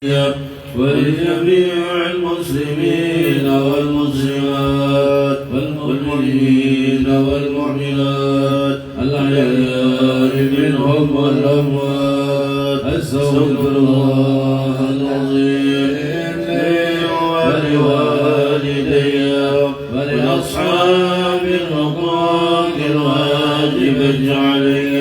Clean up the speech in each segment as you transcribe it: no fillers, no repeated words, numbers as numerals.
ولجميع المسلمين والمسلمات والمؤمنين والمؤمنات الأحياء منهم والأموات. أستغفر الله العظيم لي ولوالدي ولأصحاب الحقوق الواجبة علي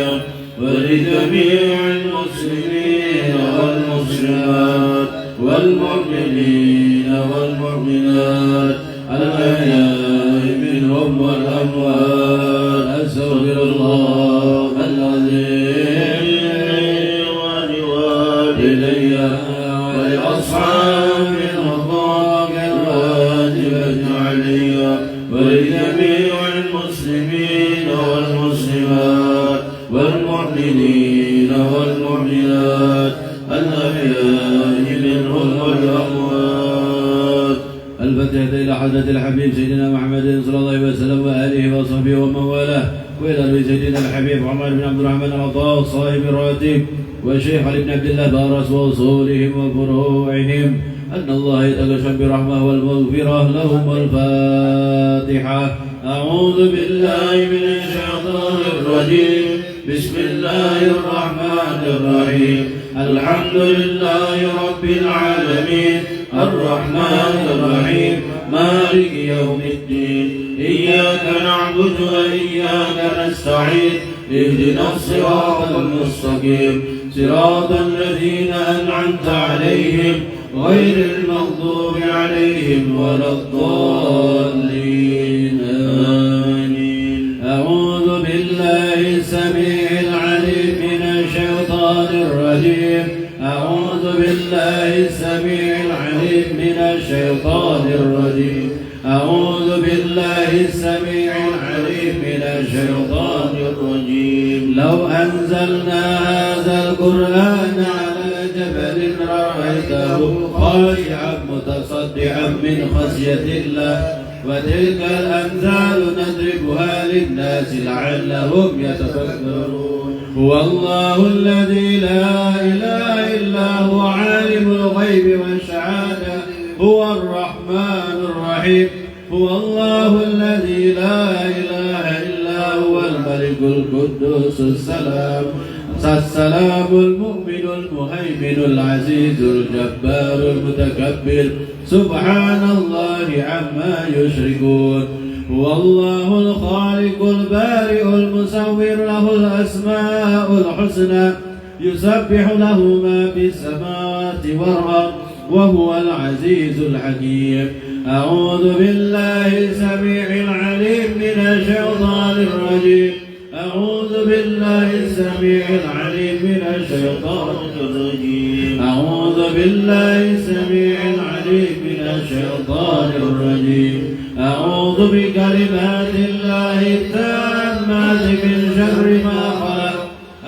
ولجميع المسلمين والمسلمات والمؤمنين والمؤمنات الأحياء منهم والأموات. أستغفر الله العظيم ولوالدي ولأصحاب الحقوق الواجبة علي ولجميع المسلمين والمسلمات والمؤمنين والمؤمنات الأحياء منهم والأموات. الفتحة إلى حضرة الحبيب سيدنا محمد صلى الله عليه وسلم وآله وصحبه ومن والاه، وإلى سيدنا الحبيب عمر بن عبد الرحمن العطاء صاحب الراتب والشيخ علي بن عبد الله بارس وأصولهم وفروعهم أن الله يتغشى برحمة والمغفرة لهم. الفاتحة. أعوذ بالله من الشيطان الرجيم. بسم الله الرحمن الرحيم. الحمد لله رب العالمين الرحمن الرحيم مالك يوم الدين. إياك نعبد وإياك نستعين. اهدنا الصراط المستقيم صراط الذين أنعمت عليهم غير المغضوب عليهم ولا الضالين. آمين. أعوذ بالله السميع العليم من الشيطان الرجيم. أعوذ بالله السميع العليم من الشيطان الرجيم. أعوذ بالله السميع العليم من الشيطان الرجيم. لو أنزلنا هذا القرآن على جبل رأيته خاشعا متصدعا من خشية الله. وتلك الأمثال نضربها للناس لعلهم يتفكرون. هو الله الذي لا إله إلا هو عالم الغيب والشهادة هو الرحمن الرحيم. هو الله الذي لا إله إلا هو الملك القدوس السلام المؤمن المهيمن العزيز الجبار المتكبر سبحان الله عما يشركون. هو الله الخالق البارئ المصور له الأسماء الحسنى يسبح له ما في السماوات والأرض وهو العزيز الحكيم. أعوذ بالله السميع العليم من الشيطان الرجيم. أعوذ بالله السميع العليم من الشيطان الرجيم. أعوذ بالله السميع العليم من الشيطان الرجيم. أعوذ بكلمات الله التامات من شر ما خلق.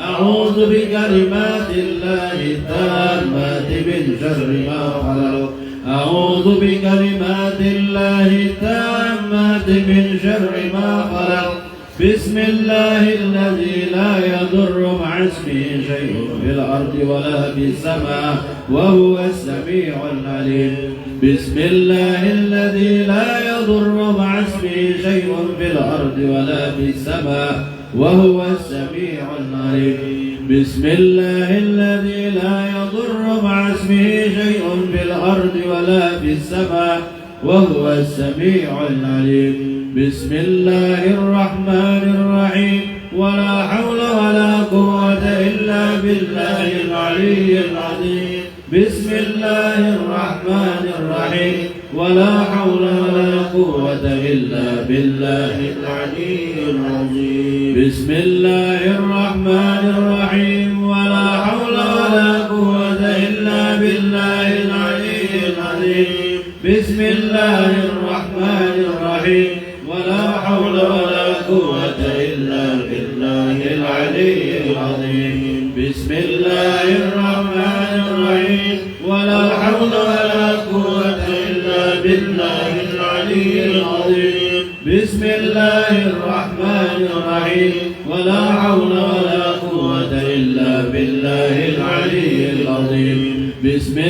أعوذ بكلمات الله التامات من شر ما خلق. أعوذ بكلمات الله التامات من شر ما خلق. بسم الله الذي لا يضر مع اسمه شيء في الأرض ولا في السماء وهو السميع العليم. بسم الله الذي لا يضر مع اسمه شيء في الأرض ولا في السماء وهو السميع العليم. بسم الله الذي لا يضر مع اسمه شيء في الأرض ولا في السماء وهو السميع العليم. بسم الله الرحمن الرحيم. ولا حول ولا قوة إلا بالله العلي العظيم. بسم الله الرحمن الرحيم. ولا حول ولا قوة إلا بالله العلي العظيم. بسم الله الرحمن الرحيم. ولا حول ولا قوة إلا بالله العلي العظيم. بسم الله الرحمن الرحيم. ولا حول ولا قوة إلا بالله العلي العظيم. بسم الله الرحمن الرحيم. ولا حول ولا قوة إلا بالله العلي العظيم. بسم الله الرحمن الرحيم. ولا حول ولا قوة إلا بالله العلي العظيم. بسم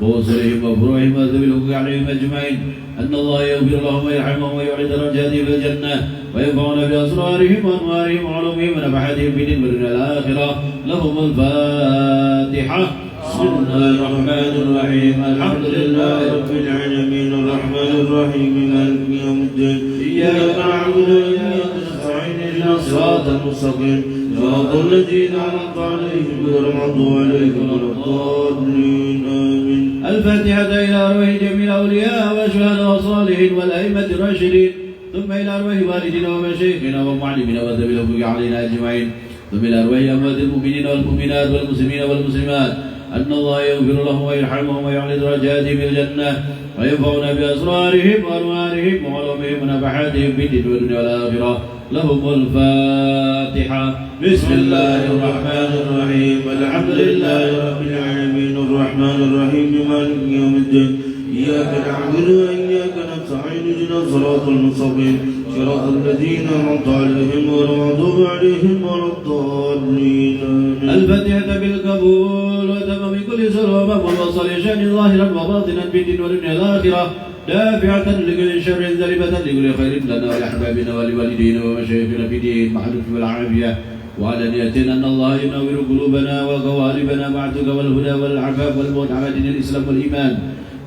وأسرهم وفروعهم وذوي الحقوق عليهم أجمعين أن الله يغفر لهم ويرحمهم ويعلي درجاتهم في الجنة وينفعنا بأسرارهم وأنوارهم وعلومهم ونفحاتهم في الدين والدنيا الآخرة. لهم الفاتحة. بسم الله الرحمن الرحيم. الحمد لله رب العالمين الرحمن الرحيم مالك يوم الدين إياك نعبد وإياك نستعين اهدنا الصراط المستقيم صراط الذين أنعمت عليهم غير المغضوب عليهم ولا الضالين آمين. الفاتحة إلى أرواح جميع الأولياء والشهداء والصالحين والأئمة الراشدين ثم إلى أرواح والدنا ومشايخنا ومعلمنا وذوي الحقوق علينا أجمعين ثم إلى أرواح أموات المؤمنين والمؤمنات والمسلمين والمسلمات أن الله يغفر لهم ويرحمهم ويعلي درجاتهم في الجنة وينفعنا بأسرارهم وأنوارهم وعلومهم ونفحاتهم في الدين والدنيا والآخرة. لهم الفاتحة. بسم الله الرحمن الرحيم. الحمد لله رب العالمين الرحمن الرحيم مالك يوم الدين إياك نعبد وإياك نستعين اهدنا الصراط المستقيم صراط الذين أنعمت عليهم غير المغضوب عليهم ولا الضالين. الفاتحة بالقبول وتمام كل سر ومقبول والصالحين ظاهرا وباطنا في الدين والدنيا الآخرة دافعة لكل شر ذريبة لكل خير لنا ولأحبابنا ولوالدينا ومشايخنا في الدين مع اللطف والعافية وعلى نية أن الله ينور قلوبنا وقوالبنا مع التقى والهدى والعفاف والموت على دين الإسلام والإيمان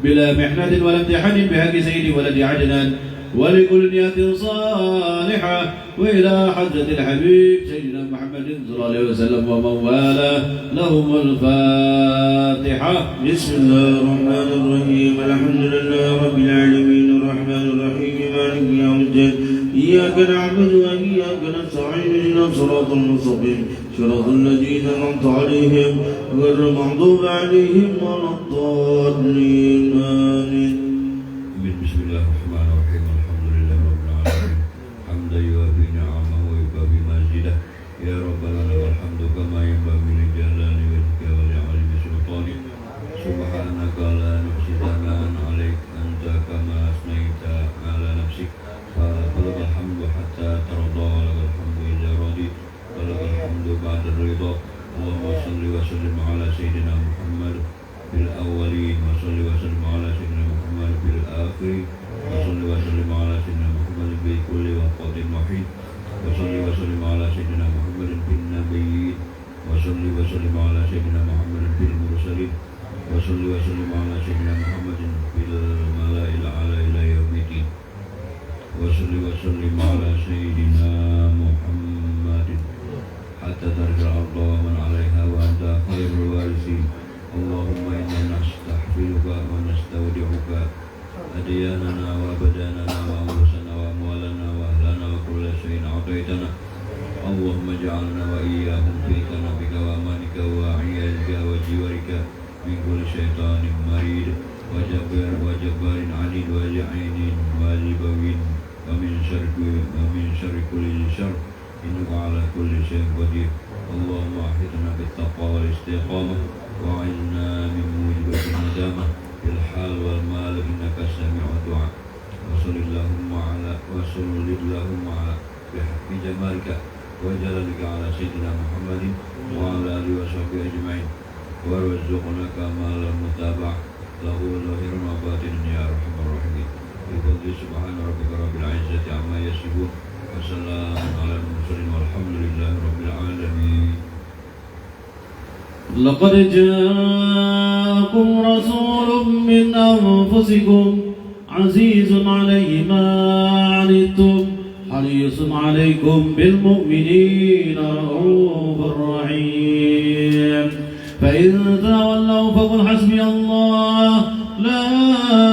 بلا محنة ولا امتحان بحق سيد ولد عدنان ولكل نية صالحة وإلى حضرة الحبيب سيدنا محمد صلى الله عليه وسلم ومن والاه. لهم الفاتحة. بسم الله الرحمن الرحيم الحمد لله رب العالمين الرحمن الرحيم مالك يوم الدين إياك نعبد وإياك نستعين اهدنا الصراط المستقيم صراط الذين أنعمت عليهم غير المغضوب عليهم ولا الضالين آمين. بسم الله الرحمن الرحيم الحمد لله رب العالمين حمدا يوافي نعمه ويكافي مزيده يا ربنا لك الحمد كما ينبغي لجلال وجهك ولعظيم سلطانك سبحانك لا نحصي ثناء عليك أنت كما أثنيت على نفسك فلك الحمد حتى ترضى ولك الحمد إذا رضيت ولك الحمد بعد الرضا. اللهم صل وسلم على سيدنا محمد في الأولين وصل وسلم على سيدنا محمد في الآخرين وصل وسلم على سيدنا محمد في كل وقت وحيد وصل وسلم على سيدنا محمد في النبيين وصل وسلم على سيدنا محمد في المرسلين وصل وسلم على سيدنا محمد في الملأ الأعلى إلى يوم الدين وصل وسلم على سيدنا محمد حتى ترجع الأرض ومن عليها وأنت خير الوارثين. اللهم إنا نستحفظك ونستودعك أدياننا وأبداننا وأنفسنا وأموالنا وأهلنا وكل شيء أعطيتنا. اللهم اجعلنا وإياهم في كنفك وأمانك وعيادك وجوارك من كل شيطان مريد وجبار عنيد ولعين ولبوي ومن شر كل شر إنك على كل شيء قدير. اللهم أحيطنا بالتقوى والاستقامة وعنا من موجبات الندامة في الحال والمال إنك سميع الدعاء. وصل اللهم بحق جمالك وجلالك على سيدنا محمد وعلى آله وصحبه أجمعين وارزقنا كمال المتابعة له ظاهرا وباطنا يا أرحم الراحمين. بفضل سبحان ربك رب العزة عما يصفون وسلام على المرسلين والحمد لله رب العالمين. لقد جاءكم رسول من أنفسكم عزيز عليه ما عنتم حريص عليكم بالمؤمنين رؤوف رحيم. فإن تولوا فقل حسبي الله لا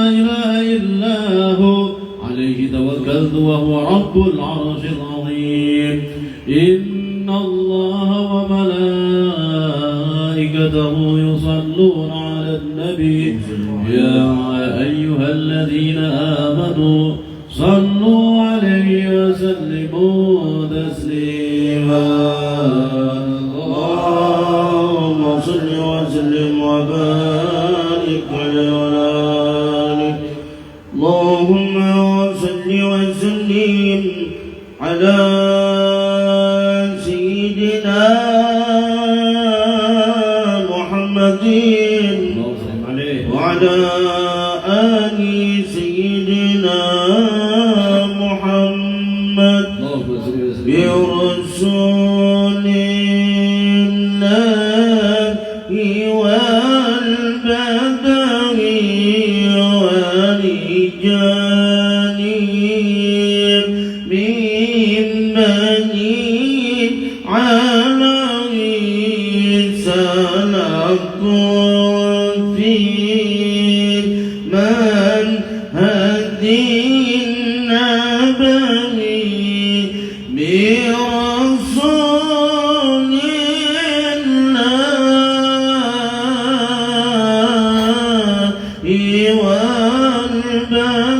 إله إلا هو عليه توكلت وهو رب العرش العظيم. إن الله وملائكته يصلون على النبي يا أيها الذين آمنوا صلوا عليه وسلموا تسليما. اللهم صل وسلم وبارك عليه وعلى آله. اللهم صل وسلم على سيدنا محمد وعلى رسول الله والبدر ورجال من بني علوي سلكت في منهج النبوي برسول الله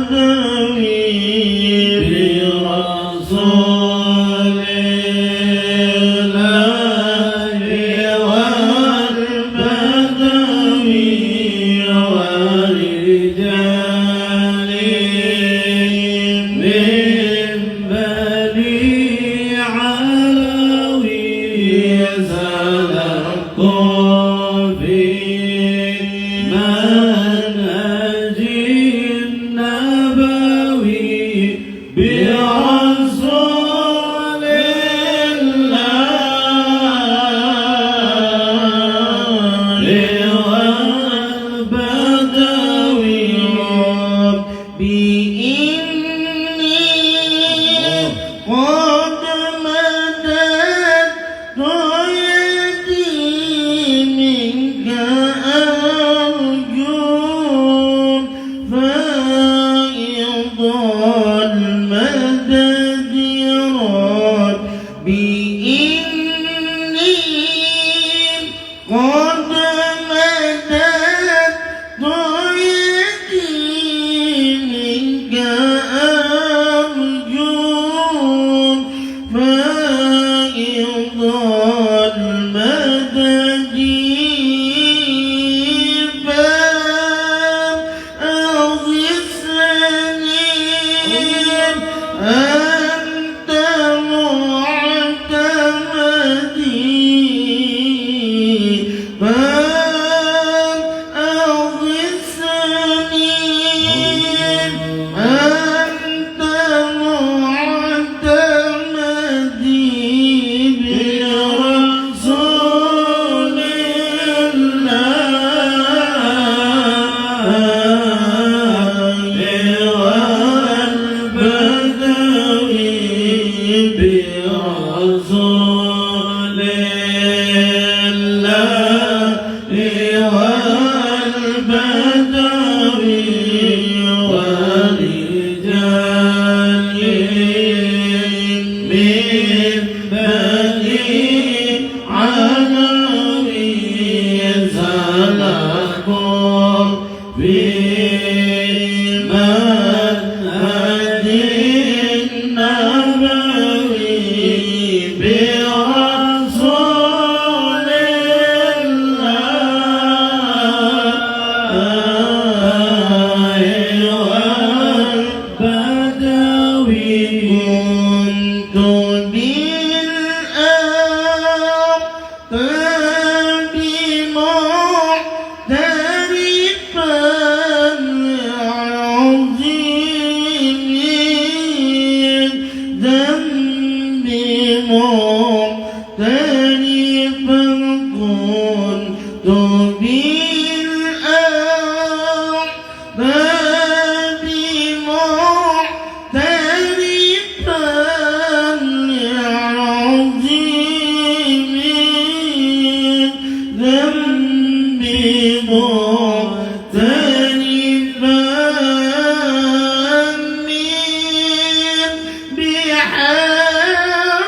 والبدوي برسول الله والبدوي ورجال من بني علوي سلكت في منهج النبوي برسول الله والبدوي بإني قد مددت يدي منك أرجو فيض المدد بإني قد مددت يدي منك أرجو فيض المدد فأغثني أنت معتمدي فأغثني أنت معتمدي برسول الله والبدوي برسول الله والبدوي ورجال من بني علوي سلكوا في منهج النبوي برسول الله والبدوي كنت بالأقطاب معترفا عظيم ذنب معترفا كنت بالأقطاب معترفا عظيم ذنب معترفا من بحار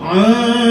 عن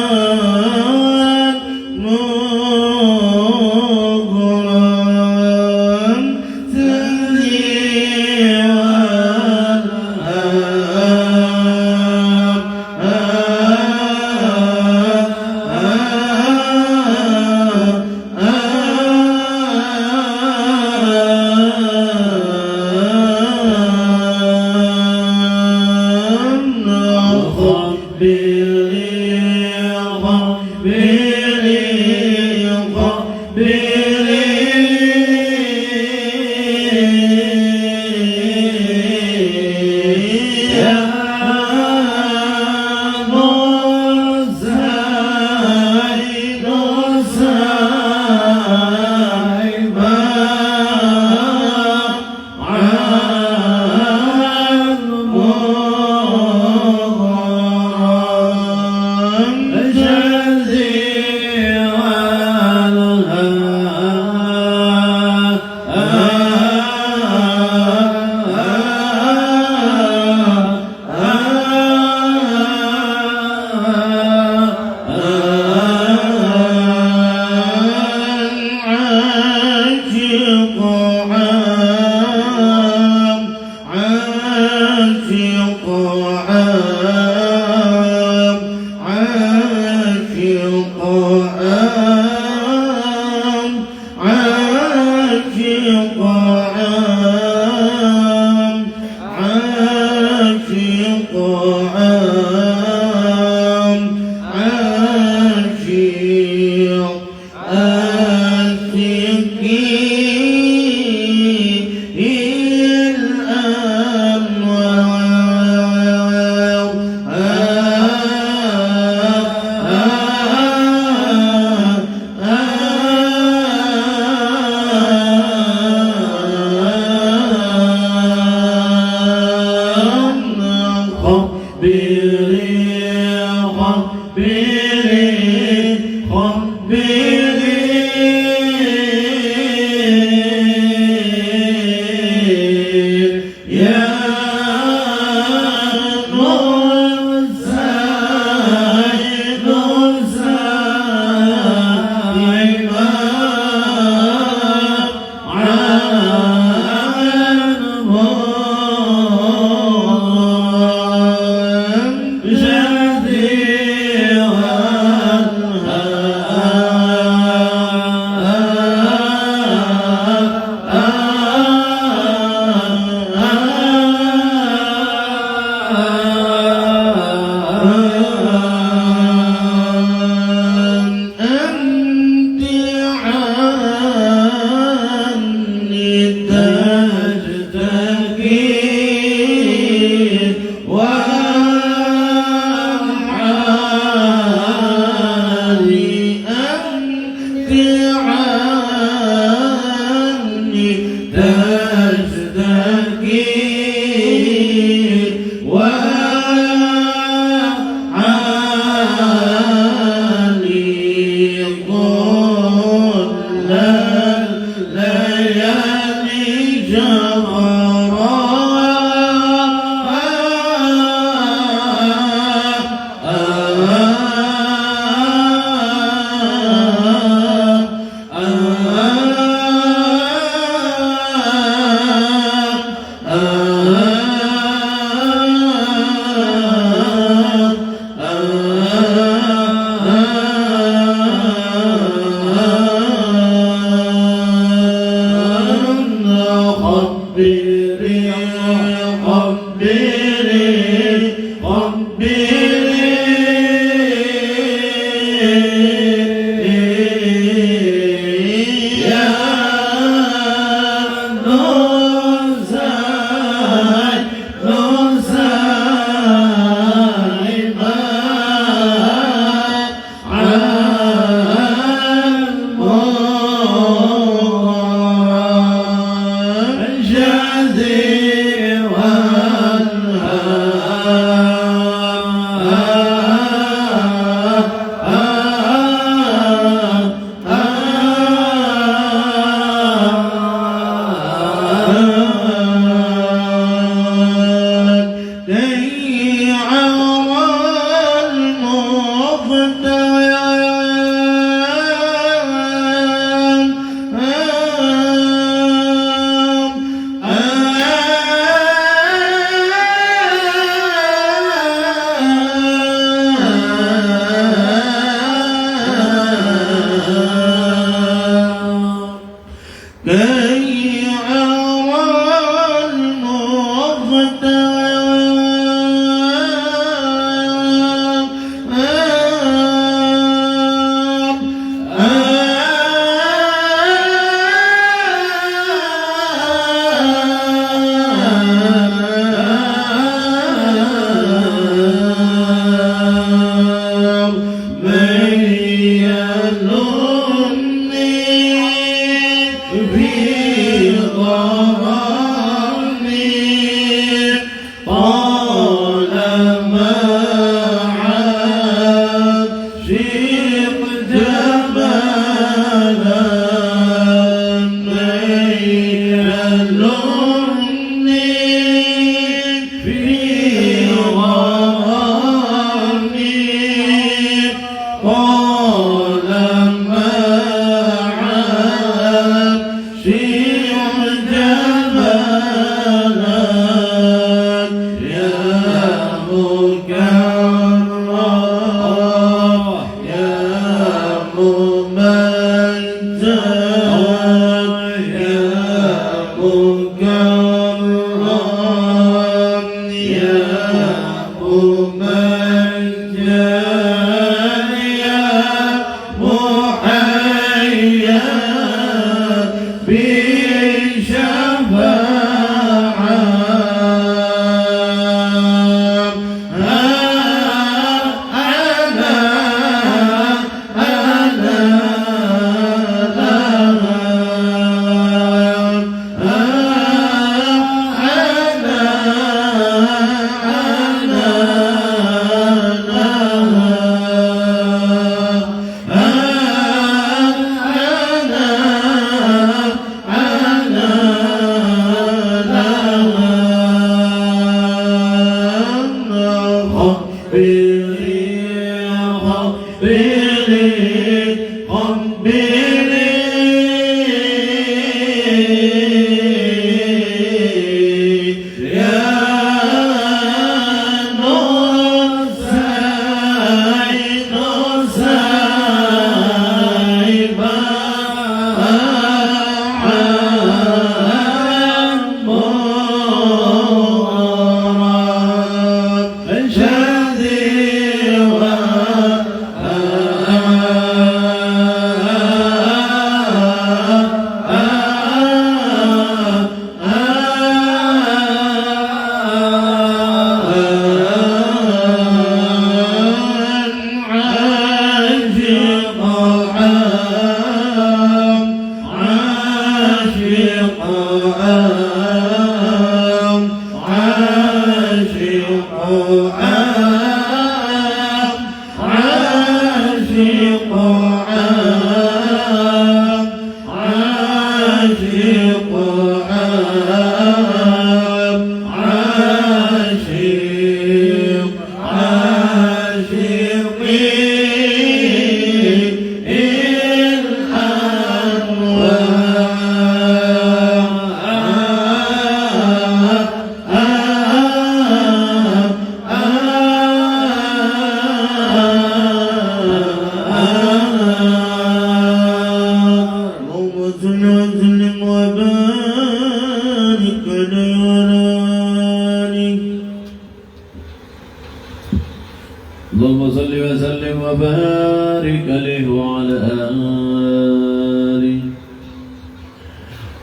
اللهم صل وسلم وبارك عليه وعلى آله.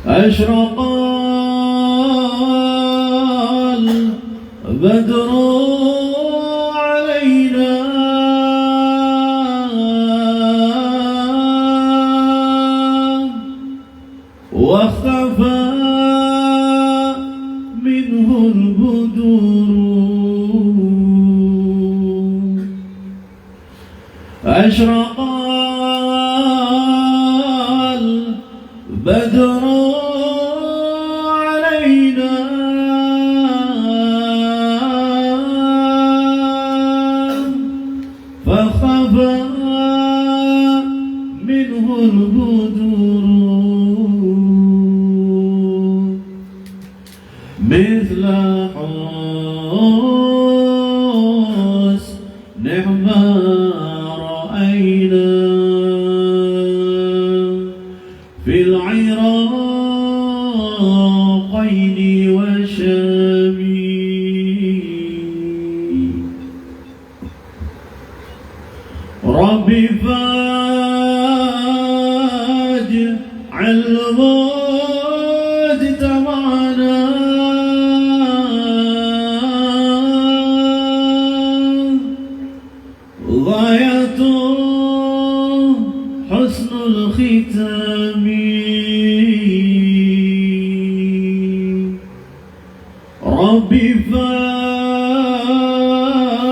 أشرق البدر علينا واختفى منه البدور. أشرق البدر علينا فخفى منه البدور مثل حسن ما رأينا في العراقين والشام. رب فاجعل مجتمعنا غاية الختام ربي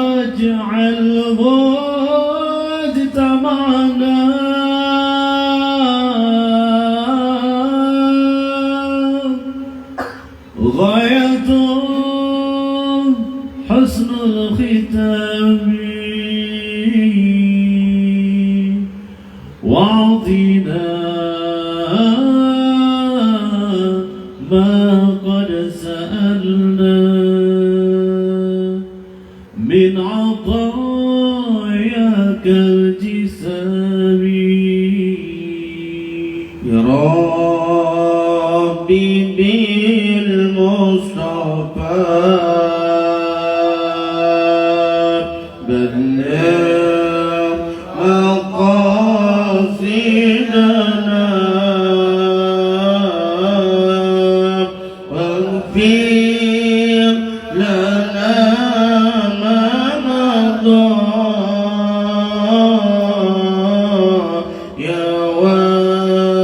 فاجعل مجتمعنا غاية حسن الختام واعطنا ما قد سألنا من عطاياك الجسام يا ربي بالمصطفى بلغ مقاصدنا واغفر لنا ما مضى يا واسع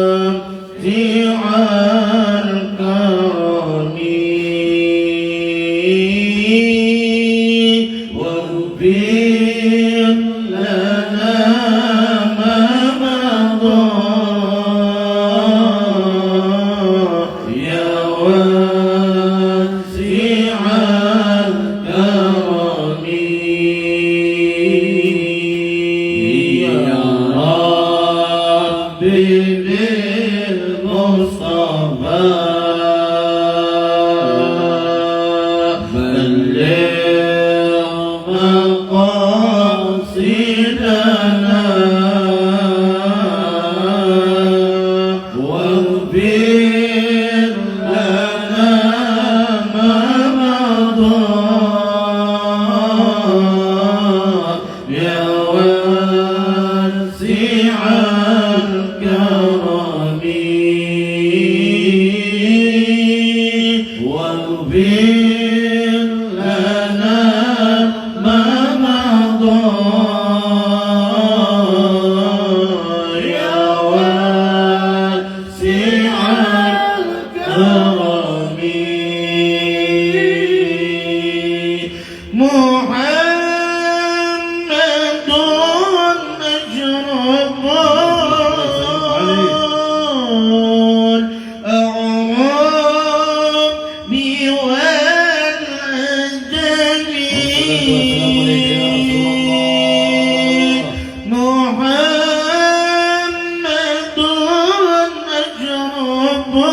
الكرم واغفر لنا ما مضى يا واسع الكرم يا ربي بالمصطفى بلغ مقاصدنا واغفر لنا ما مضى يا واسع الكرم واغفر لنا ما مضى يا واسع الكرم محمد أشرف الأعراب والعجم محمد أشرف الأعراب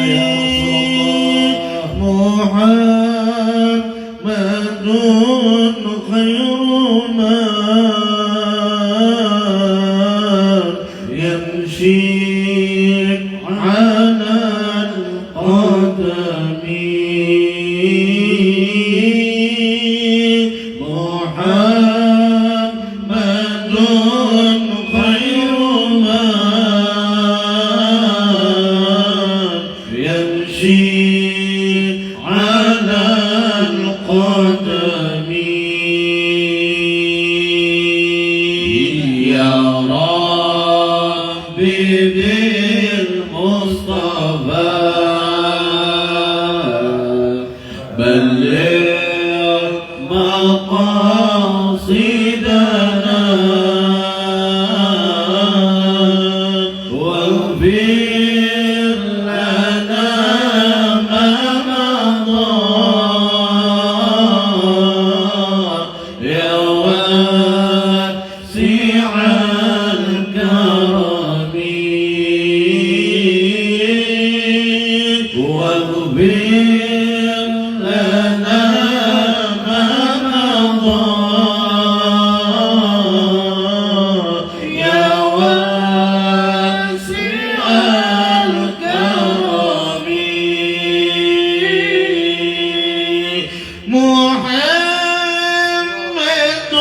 والعجم محمد خير من يمشي على القدم محمد خير من يمشي على القدم يا ربي بالمصطفى بلغ مقاصدنا واغفر لنا ما مضى يا واسع الكرم واغفر لنا ما مضى يا واسع الكرم محمد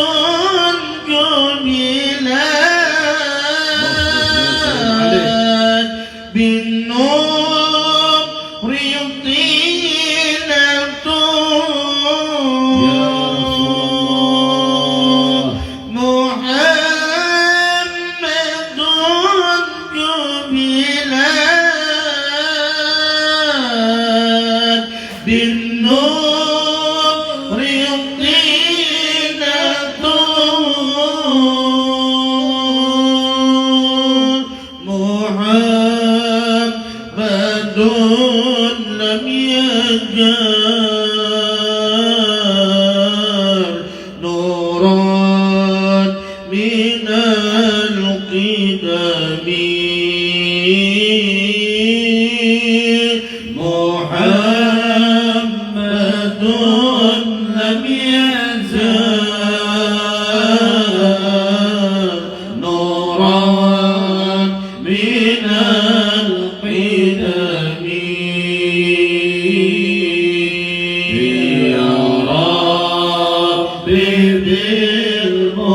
جميلات بالنور يطير بالنور طينة محمد لم يجر نورا من القدم محمد لم يزل نورا من القدم يا ربي بالمصطفى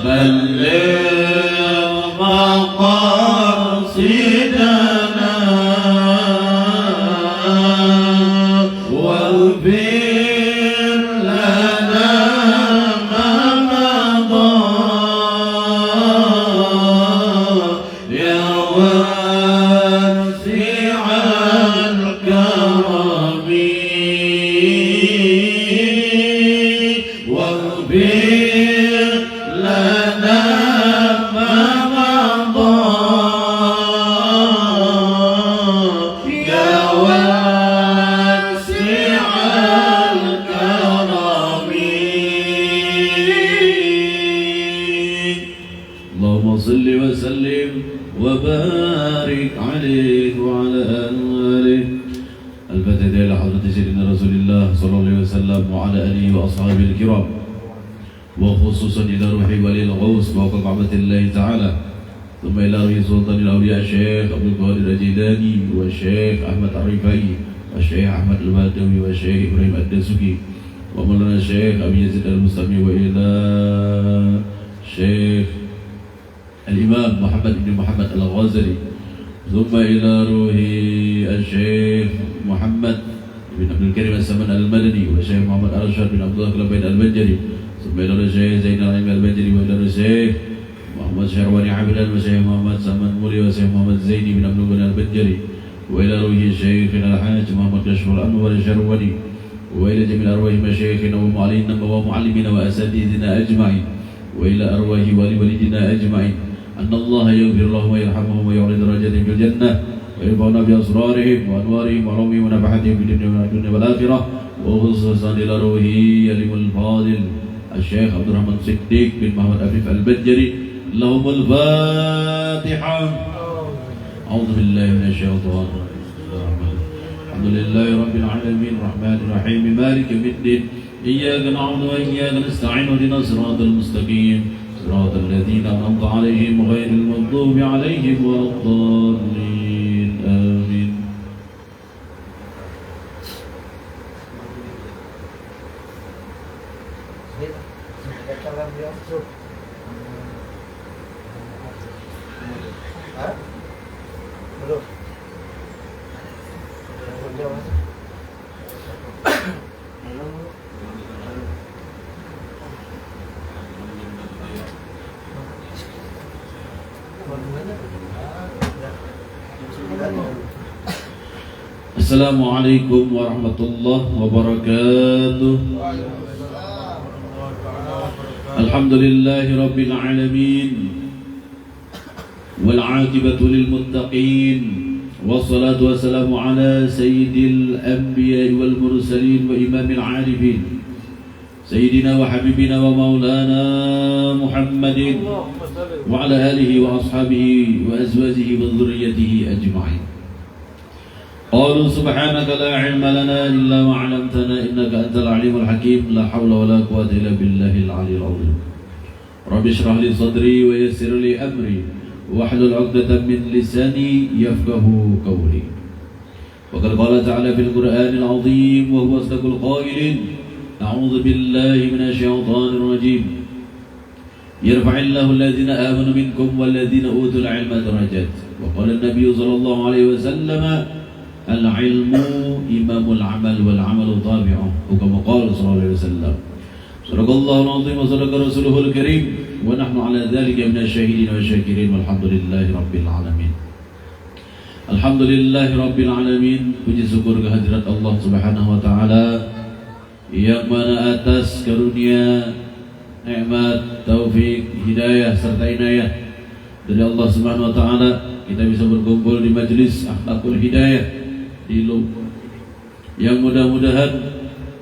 بلغ مقاصدنا واغفر لنا ما مضى يا واسع الكرم واغفر لنا ما مضى يا واسع الكرم اللهم صل وسلم وبارك عليه وعلى آله. الفاتحة إلى حضرة سيدنا رسول الله صلى الله عليه وسلم وعلى آله وأصحابه الكرام، وخصوصا إلى روح ولي الغوث فوق كعبة الله تعالى، ثم إلى روح سلطان الأولياء الشيخ عبد القادر الجيلاني والشيخ أحمد الرفاعي والشيخ أحمد البدوي والشيخ إبراهيم الدسوقي ومولانا الشيخ أبي يزيد المستمع، وإلى الشيخ الإمام محمد بن محمد الغزالي، ثم إلى روح الشيخ محمد بن عبد الكريم السمن المدني والشيخ محمد أرشد بن عبد الله البين البنجري، ثم إلى الشيخ زين العلم البنجري، وإلى الشيخ محمد شهرواني عبدا والشيخ محمد سمن مولي والشيخ محمد زيني بن عبد الله البنجري، وإلى روح شيخنا الحاج محمد كشف الأنور الشهرواني، وإلى جميع أرواح مشايخنا ومعلمين وأساتذتنا أجمعين، وإلى أرواح والدنا أجمعين، أن الله يغفر لهم ويرحمهم ويعلي درجاتهم في الجنة ويرفعنا بأسرارهم وأنوارهم وعلومهم ونفحاتهم في الدنيا والآخرة، وخصوصا إلى روحه الإمام الفاضل الشيخ عبد الرحمن صديق بن محمد أفيف البجري. لهم الفاتحة. أعوذ بالله من الشيطان الرجيم. الحمد لله رب العالمين الرحمن الرحيم مالك يوم الدين إياك نعبد وإياك نستعين اهدنا الصراط المستقيم صراط الذين أنعمت عليهم غير المغضوب عليهم ولا الضالين آمين. Assalamualaikum warahmatullahi wabarakatuh. Alhamdulillahi rabbil alamin wal 'aqibatu lil muttaqin wassalatu wassalamu ala sayyidil anbiya'i wal mursalin wa imamil 'arifin sayyidina wa habibina wa maulana Muhammadin wa ala alihi wa ashabihi wa azwajihi wa dhurriyyatihi ajma'in. قالوا سبحانك لا علم لنا إلا ما علمتنا إنك أنت العليم الحكيم لا حول ولا قوة إلا بالله العلي العظيم. رب اشرح لي صدري ويسر لي أمري واحلل عقدة من لساني يفقه قولي. وقد قال تعالى في القرآن العظيم وهو أصدق القائلين أعوذ بالله من الشيطان الرجيم يرفع الله الذين آمنوا منكم والذين أوتوا العلم درجات. وقال النبي صلى الله عليه وسلم العلم إمام العمل والعمل طابعه وكما قال صلى الله عليه وسلم. صدق الله العظيم وصدق رسوله الكريم ونحن على ذلك من الشاهدين والشاكرين والحمد لله رب العالمين. Alhamdulillahirabbil alamin. Puji syukur kehadirat Allah Subhanahu wa taala yang mana atas karunia, nikmat, taufik, hidayah serta inayah dari Allah Subhanahu wa taala kita bisa berkumpul di majelis Akhlaqul Hidayah di Lub. Yang mudah-mudahan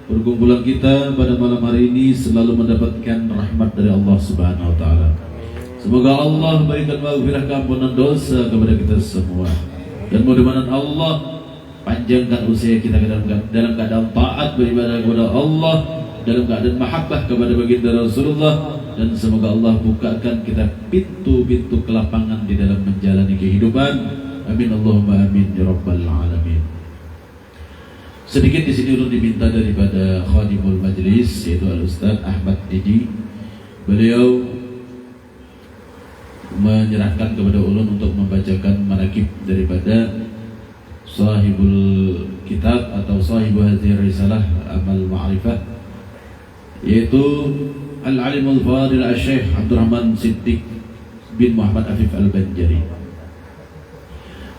perkumpulan kita pada malam hari ini selalu mendapatkan rahmat dari Allah Subhanahu wa taala. Semoga Allah berikan maghfirah keampunan dosa kepada kita semua. Dan mudah-mudahan Allah panjangkan usia kita dalam keadaan taat beribadah kepada Allah, dalam keadaan mahabbah kepada baginda Rasulullah, dan semoga Allah bukakan kita pintu-pintu kelapangan di dalam menjalani kehidupan. Amin Allahumma amin ya rabbal alamin. Sedikit di sini ulun diminta daripada khadimul majlis yaitu Al-Ustaz Ahmad Didi. Beliau menyerahkan kepada ulun untuk membacakan manaqib daripada sahibul kitab atau sahibu hadhihi risalah amal ma'rifah, yaitu Al-Alimul Fadil Al-Syekh Abdurrahman Siddiq bin Muhammad Afif Al-Banjari.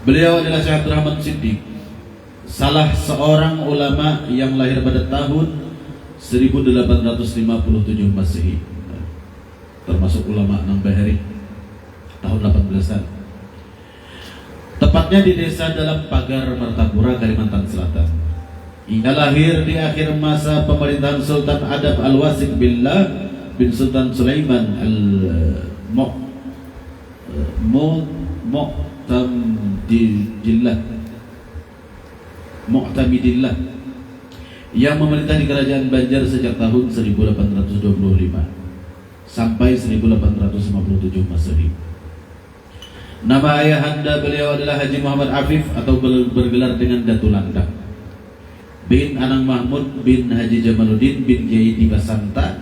Beliau adalah Syekh Abdurrahman Siddiq, salah seorang ulama yang lahir pada tahun 1857 Masehi, termasuk ulama Nambahari tahun 18-an. Tepatnya di desa dalam Pagar, Martapura, Kalimantan Selatan. Ia lahir di akhir masa pemerintahan Sultan Adab Al-Wasiq Billah bin Sultan Sulaiman Mu'tamidillah yang memerintah di kerajaan Banjar sejak tahun 1825 sampai 1857 Masehi. Nama ayahanda beliau adalah Haji Muhammad Afif atau bergelar dengan Datu Landak bin Anang Mahmud bin Haji Jamaluddin bin Kiai Dibasanta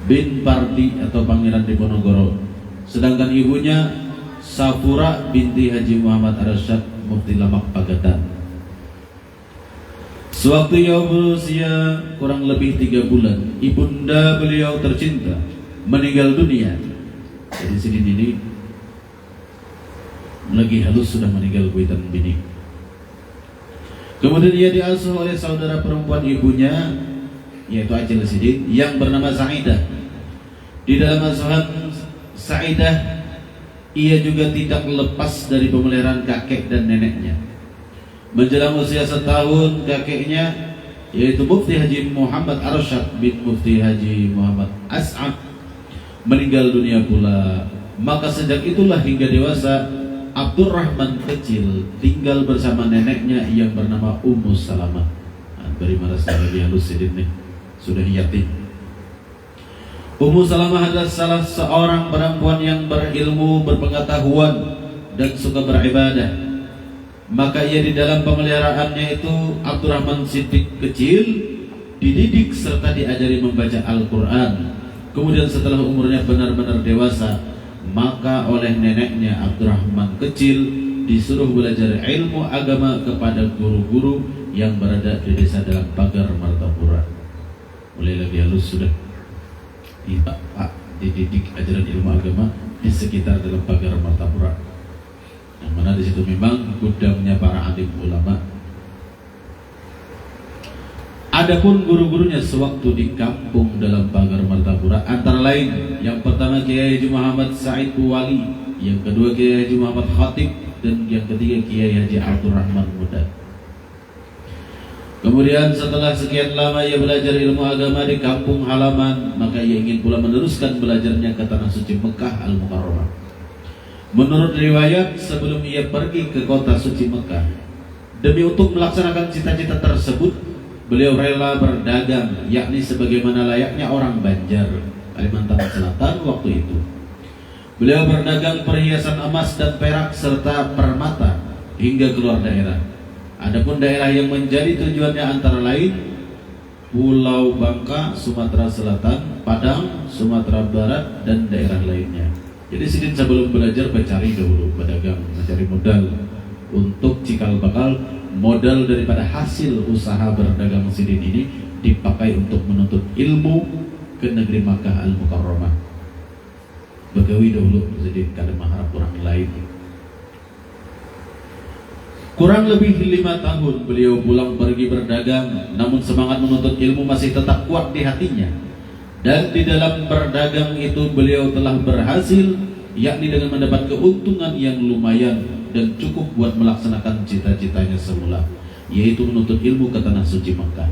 bin Pardi atau Pangeran Diponegoro. Sedangkan ibunya Safura binti Haji Muhammad Arsyad Mufti Lamak Pagatan. Sewaktu ia berusia kurang lebih 3 bulan, ibunda beliau tercinta meninggal dunia. Jadi sini ini lagi halus sudah meninggal kuitan bini. Kemudian ia diasuh oleh saudara perempuan ibunya yaitu Acil Sidin yang bernama Sa'idah. Di dalam asuhan Sa'idah ia juga tidak lepas dari pemeliharaan kakek dan neneknya. Menjelang usia setahun, kakeknya yaitu Mufti Haji Muhammad Arsyad bin Mufti Haji Muhammad As'ad meninggal dunia pula. Maka sejak itulah hingga dewasa Abdurrahman kecil tinggal bersama neneknya yang bernama Ummu Salamah. Beri mana lagi halus ini sudah yatim. Ummu Salamah adalah salah seorang perempuan yang berilmu, berpengetahuan dan suka beribadah. Maka ia di dalam pemeliharaannya itu Abdurrahman Siddiq kecil dididik serta diajari membaca Al-Quran. Kemudian setelah umurnya benar-benar dewasa, maka oleh neneknya Abdurrahman kecil disuruh belajar ilmu agama kepada guru-guru yang berada di desa dalam Pagar, Martapura. Mulai lagi halus sudah dididik ajaran ilmu agama di sekitar dalam Pagar, Martapura, yang mana di situ memang gudangnya para alim ulama. Adapun guru-gurunya sewaktu di kampung dalam Pagar, Martapura antara lain yang pertama Kiai Haji Muhammad Said Wali, yang kedua Kiai Haji Muhammad Khatib, dan yang ketiga Kiai Haji Abdurrahman Muda. Kemudian setelah sekian lama ia belajar ilmu agama di kampung halaman, maka ia ingin pula meneruskan belajarnya ke tanah suci Mekah Al-Mukarramah. Menurut riwayat, sebelum ia pergi ke kota suci Mekah, demi untuk melaksanakan cita-cita tersebut, beliau rela berdagang, yakni sebagaimana layaknya orang Banjar, Kalimantan Selatan waktu itu. Beliau berdagang perhiasan emas dan perak serta permata hingga keluar daerah. Adapun daerah yang menjadi tujuannya antara lain Pulau Bangka, Sumatera Selatan, Padang, Sumatera Barat, dan daerah lainnya. Jadi Sidin sebelum belajar mencari dahulu, berdagang, mencari modal untuk cikal bakal modal daripada hasil usaha berdagang Sidin ini dipakai untuk menuntut ilmu ke negeri Makkah Al-Mukarramah. Begawi dahulu Sidin kada mengharap orang lain. Kurang lebih 5 tahun beliau pulang pergi berdagang, namun semangat menuntut ilmu masih tetap kuat di hatinya. Dan di dalam berdagang itu beliau telah berhasil, yakni dengan mendapat keuntungan yang lumayan dan cukup buat melaksanakan cita-citanya semula, yaitu menuntut ilmu ke tanah suci Mekah.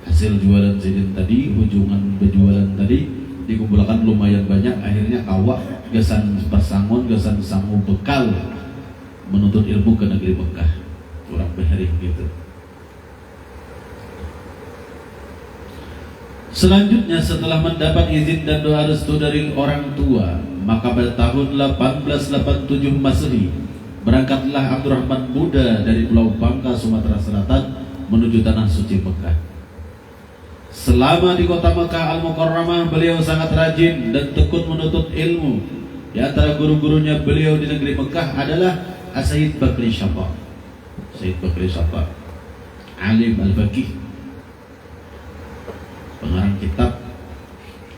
Hasil jualan sidin tadi, ujungan berjualan tadi dikumpulkan lumayan banyak, akhirnya kawak gesan pasangon, gesan sangu bekal menuntut ilmu ke negeri Mekah. Orang behering gitu. Selanjutnya setelah mendapat izin dan doa restu dari orang tua, maka pada tahun 1887 Masehi berangkatlah Abdurrahman Buddha dari Pulau Bangka, Sumatera Selatan menuju tanah suci Mekah. Selama di kota Mekah Al-Mukarramah beliau sangat rajin dan tekun menuntut ilmu. Di antara guru-gurunya beliau di negeri Mekah adalah As-Sayyid Bakri Syafaq. Sayyid Bakri Syafaq, alim al-faqih, pengarang kitab.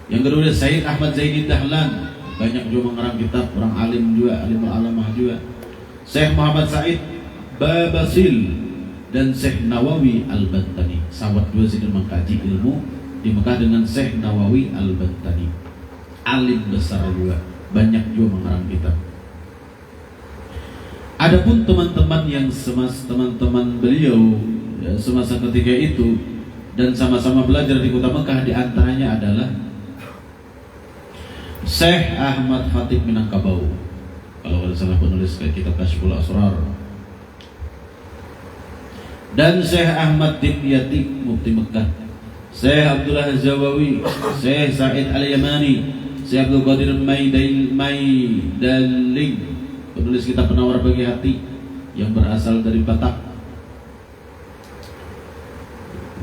Yang kedua Sayyid Ahmad Zaini Dahlan, banyak juga mengarang kitab, orang alim juga, alim al-alamah juga. Syekh Muhammad Said Babasil dan Syekh Nawawi Al-Bantani, sahabat dua sini mengkaji ilmu di Mekah dengan Syekh Nawawi Al-Bantani, alim besar juga, banyak juga mengarang kitab. Adapun teman-teman yang teman-teman beliau ya, semasa ketika itu dan sama-sama belajar di kota Mekah, di antaranya adalah Syekh Ahmad Khatib Minangkabau, kalau tidak salah penulis kitab Kasyful Asrar, dan Syekh Ahmad Dimyati Mufti Mekah, Syekh Abdullah Zawawi, Syekh Said Al-Yamani, Syekh Abdul Qadir Maidaling, penulis kitab Penawar Bagi Hati yang berasal dari Batak.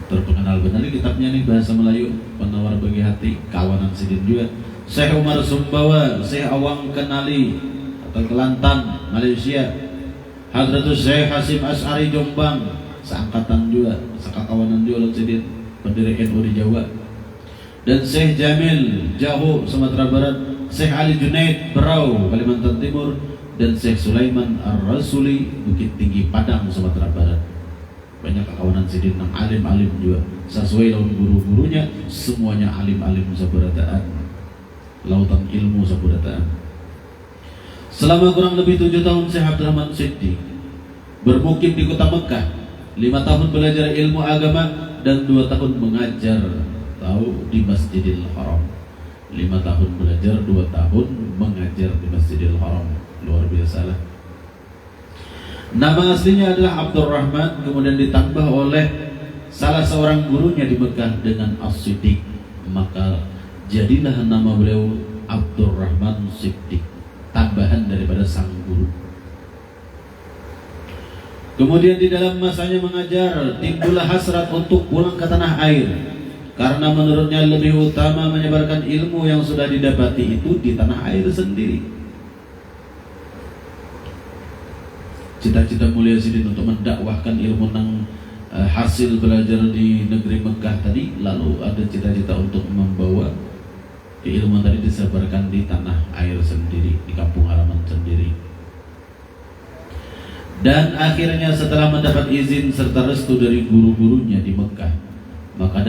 Terkenal benar kitabnya nih, bahasa Melayu, Penawar Bagi Hati, kawanan sidin juga. Syekh Umar Sumbawa, Syekh Awang Kenali atau Kelantan, Malaysia. Hadratul Syekh Hasim As'ari Jombang, seangkatan juga, sekakawanan juga sidin, pendiri NU di Jawa. Dan Syekh Jamil Jaho, Sumatera Barat. Syekh Ali Junaid Berau, Kalimantan Timur. Dan Syekh Sulaiman Ar-Rasuli, Bukit Tinggi Padang, Sumatera Barat. Banyak kawanan sidin yang alim-alim juga, sesuai lawan guru-gurunya, semuanya alim-alim saburataan, lautan ilmu saburataan. Selama kurang lebih 7 tahun Syekh Abdurrahman Siddiq bermukim di kota Mekah, 5 tahun belajar ilmu agama dan 2 tahun mengajar di Masjidil Haram. 5 tahun belajar, 2 tahun mengajar di Masjidil Haram. Luar biasa lah. Nama aslinya adalah Abdurrahman, kemudian ditambah oleh salah seorang gurunya di Mekah dengan As-Siddiq, maka jadilah nama beliau Abdurrahman Siddiq, tambahan daripada sang guru. Kemudian di dalam masanya mengajar, timbullah hasrat untuk pulang ke tanah air, karena menurutnya lebih utama menyebarkan ilmu yang sudah didapati itu di tanah air sendiri. Cita-cita mulia sidin untuk mendakwahkan ilmu yang hasil belajar di negeri Mekah tadi, lalu ada cita-cita untuk membawa ilmu tadi disebarkan di tanah air sendiri, di kampung halaman sendiri. Dan akhirnya setelah mendapat izin serta restu dari guru-gurunya di Mekah, maka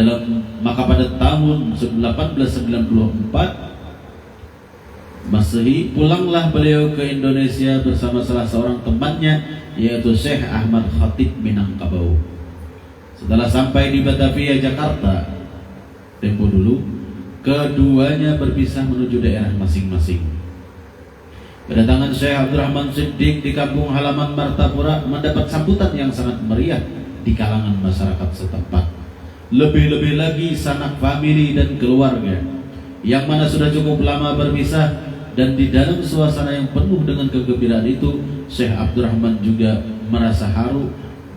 pada tahun 1894 Masehi pulanglah beliau ke Indonesia bersama salah seorang temannya, yaitu Syekh Ahmad Khatib Minangkabau. Setelah sampai di Batavia, Jakarta, tempo dulu, keduanya berpisah menuju daerah masing-masing. Kedatangan Syekh Abdurrahman Siddiq di kampung halaman Martapura mendapat sambutan yang sangat meriah di kalangan masyarakat setempat. Lebih-lebih lagi sanak famili dan keluarga, yang mana sudah cukup lama berpisah. Dan di dalam suasana yang penuh dengan kegembiraan itu, Syekh Abdurrahman juga merasa haru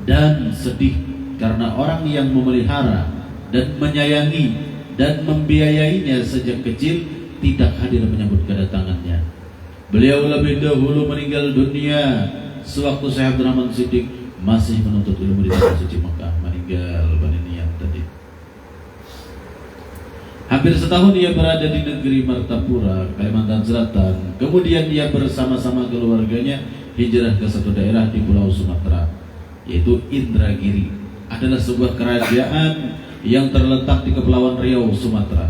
dan sedih karena orang yang memelihara dan menyayangi dan membiayainya sejak kecil tidak hadir menyambut kedatangannya. Beliau lebih dahulu meninggal dunia sewaktu Syekh Abdurrahman Siddiq masih menuntut ilmu di tanah suci Mekah. Meninggal Baninian tadi. Hampir setahun ia berada di negeri Martapura, Kalimantan Selatan. Kemudian ia bersama-sama keluarganya hijrah ke satu daerah di Pulau Sumatera. yaitu Indragiri. Adalah sebuah kerajaan yang terletak di Kepulauan Riau, Sumatera.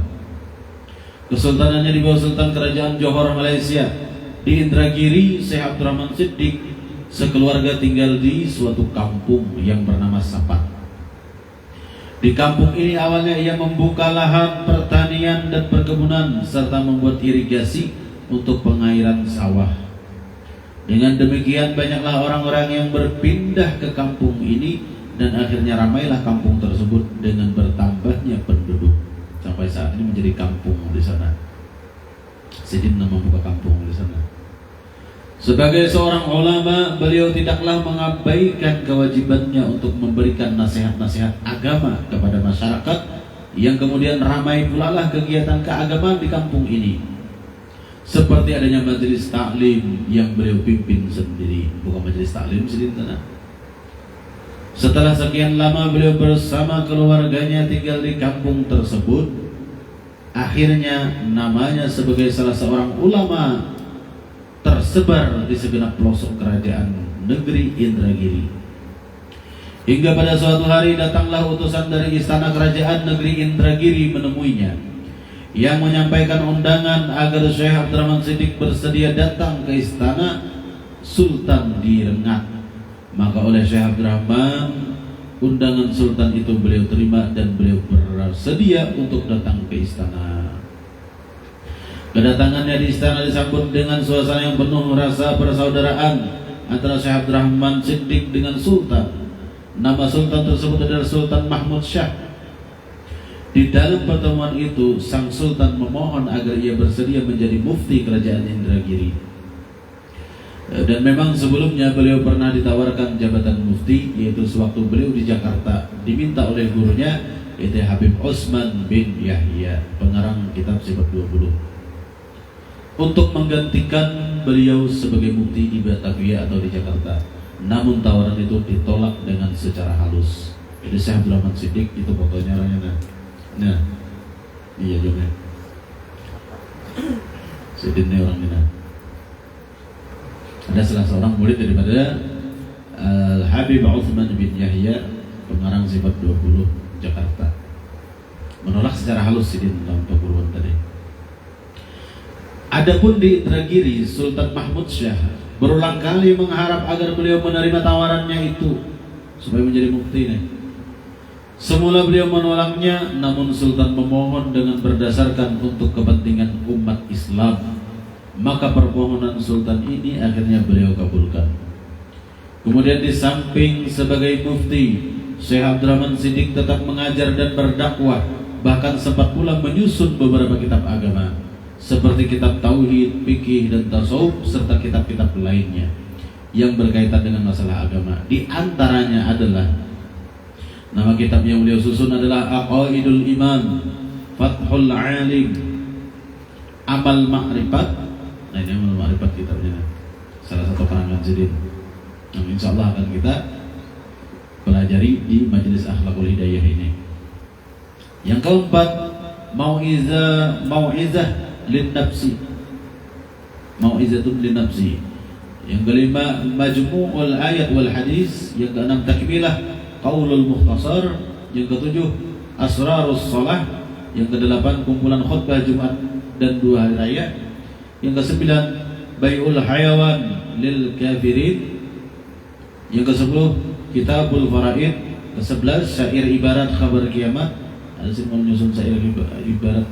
Kesultanannya di bawah Sultan Kerajaan Johor, Malaysia. Di Indragiri, Syekh Abdurrahman Siddiq sekeluarga tinggal di suatu kampung yang bernama Sapat. Di kampung ini awalnya ia membuka lahan pertanian dan perkebunan serta membuat irigasi untuk pengairan sawah. Dengan demikian banyaklah orang-orang yang berpindah ke kampung ini dan akhirnya ramailah kampung tersebut dengan bertambahnya penduduk. Sampai saat ini menjadi kampung di sana. Sidin membuka kampung di sana. Sebagai seorang ulama, beliau tidaklah mengabaikan kewajibannya untuk memberikan nasihat-nasihat agama kepada masyarakat, yang kemudian ramai pula lah kegiatan keagamaan di kampung ini. Seperti adanya majelis taklim yang beliau pimpin sendiri. Bukan majelis taklim Sidin tenang. Setelah sekian lama beliau bersama keluarganya tinggal di kampung tersebut, akhirnya namanya sebagai salah seorang ulama tersebar di segenap pelosok kerajaan negeri Indragiri. Hingga pada suatu hari datanglah utusan dari istana kerajaan negeri Indragiri menemuinya, yang menyampaikan undangan agar Syekh Abdurrahman Siddiq bersedia datang ke istana Sultan di Rengat. Maka oleh Syekh Abdurrahman, undangan Sultan itu beliau terima dan beliau bersedia untuk datang ke istana. Kedatangannya di istana disambut dengan suasana yang penuh rasa persaudaraan antara Syekh Abdurrahman Siddiq dengan Sultan. Nama Sultan tersebut adalah Sultan Mahmud Shah. Di dalam pertemuan itu, sang Sultan memohon agar ia bersedia menjadi mufti kerajaan Indragiri. Dan memang sebelumnya beliau pernah ditawarkan jabatan mufti, yaitu sewaktu beliau di Jakarta diminta oleh gurunya, yaitu Habib Osman bin Yahya, pengarang kitab Sifat 20, untuk menggantikan beliau sebagai mufti di Batavia atau di Jakarta. Namun tawaran itu ditolak dengan secara halus. Jadi Syekh Abdurrahman Siddiq itu fotonya orangnya. Nah, iya juga. Siddiq ini orangnya. Ada salah seorang murid daripada Habib Osman bin Yahya, pengarang Sifat 20 Jakarta, menolak secara halus Sidin dalam perguruan tadi. Adapun di Indragiri, Sultan Mahmud Shah berulang kali mengharap agar beliau menerima tawarannya itu supaya menjadi mufti. Semula beliau menolaknya, namun Sultan memohon dengan berdasarkan untuk kepentingan umat Islam. Maka permohonan Sultan ini akhirnya beliau kabulkan. Kemudian di samping sebagai mufti, Syekh Abdurrahman Siddiq tetap mengajar dan berdakwah, bahkan sempat pula menyusun beberapa kitab agama seperti kitab tauhid, fikih dan tasawuf serta kitab-kitab lainnya yang berkaitan dengan masalah agama. Di antaranya adalah nama kitab yang beliau susun adalah Aqaidul Imam, Fathul Alim, Amal Ma'rifat. Nah, ini Amal Ma'rifat kitabnya, salah satu karangan Sidin. Nah, insya Allah akan kita pelajari di Majelis Akhlakul Hidayah ini. Yang keempat, Mau'izah lin nafsi. Mau'izatun lin nafsi. Yang kelima, Majmu'ul Ayat wal Hadis. Yang keenam, Takmilah Qaulul Mukhtasar. Yang ketujuh, Asrarus Shalah. Yang kedelapan, kumpulan khutbah Jumat dan 2 hari raya. Yang kesembilan, Bai'ul Hayawan lil Kafirin. Yang ke-10, Kitabul Faraid. Ke-11, Syair Ibarat Khabar Kiamat. Ada menyusun syair ibarat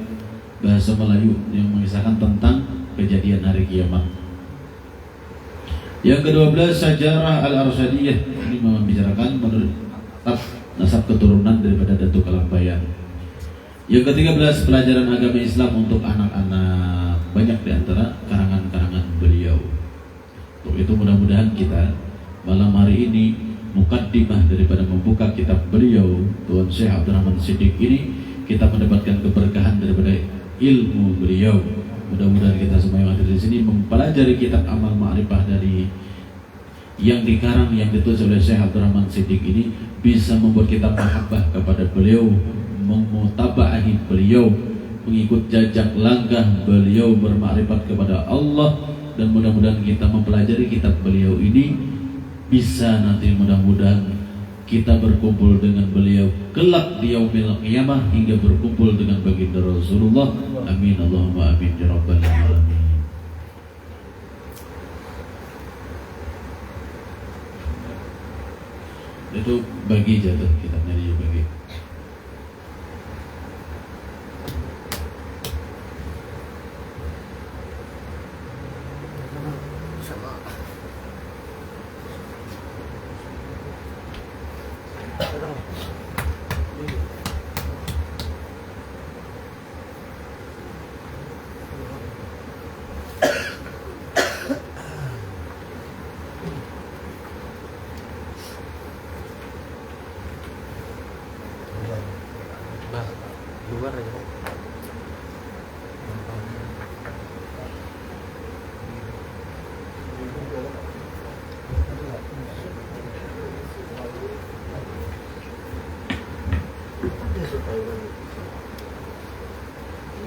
bahasa Melayu yang mengisahkan tentang kejadian hari kiamat. Yang ke-12, Sajarah Al-Arsyadiyah. Ini membicarakan menurut nasab keturunan daripada Datuk Kalampayan. Yang ke-13, pelajaran agama Islam untuk anak-anak. Banyak di antara karangan-karangan beliau. Untuk itu mudah-mudahan kita malam hari ini mukaddimah daripada membuka kitab beliau Tuan Syekh Abdurrahman Siddiq ini, kita mendapatkan keberkahan daripada ilmu beliau. Mudah-mudahan kita semua yang hadir di sini mempelajari kitab Amal Ma'rifah dari yang dikarang, yang ditulis oleh Syekh Abdurrahman Siddiq ini, bisa membuat kita mahabbah kepada beliau, memutabahi beliau, mengikut jejak langkah beliau bermakrifat kepada Allah. Dan mudah-mudahan kita mempelajari kitab beliau ini bisa nanti mudah-mudahan kita berkumpul dengan beliau kelak di yaumil qiyamah hingga berkumpul dengan baginda Rasulullah. Amin Allahumma amin ya rabbal alamin. Itu bagi jatuh kitabnya dia bagi. Luar aja Pak.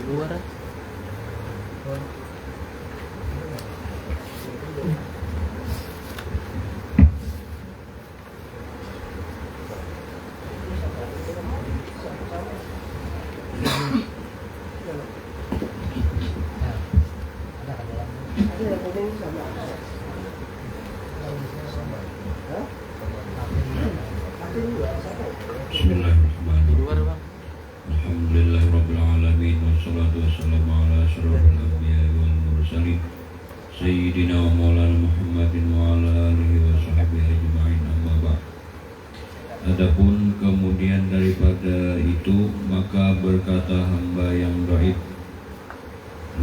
Luar aja. Bismillahirrahmanirrahim. Alhamdulillahirabbil alamin wassalatu wassalamu ala asyrofil anbiya'i wal mursalin sayyidina wa maulana Muhammadin wa ala alihi wa sahbihi ajma'in, amma ba'd. Adapun kemudian daripada itu, maka berkata hamba yang dhaif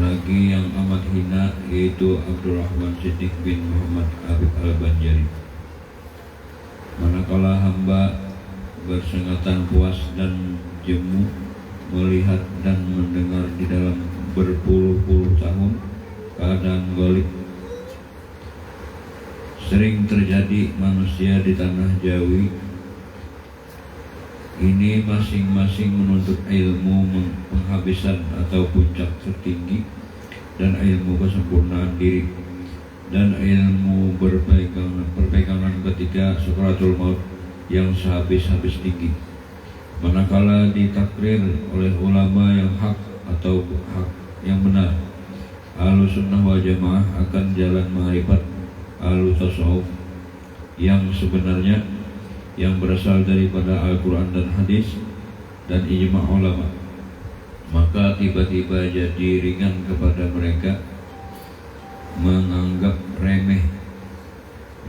lagi yang amat hina, yaitu Abdurrahman Siddiq bin Muhammad Habib Al-Banjari. Manakala hamba bersengatan puas dan jemu melihat dan mendengar di dalam berpuluh-puluh tahun keadaan golib sering terjadi manusia di tanah Jawi ini masing-masing menuntut ilmu penghabisan atau puncak tertinggi dan ilmu kesempurnaan diri dan ilmu berpegangan ketika sukaratul maut yang sehabis-habis tinggi. Manakala ditakrir oleh ulama yang hak atau hak yang benar, Ahlus Sunnah wal Jamaah akan jalan ma'rifat Ahlus Tasawuf yang sebenarnya, yang berasal daripada Al-Quran dan Hadis dan ijma' ulama. Maka tiba-tiba jadi ringan kepada mereka menganggap remeh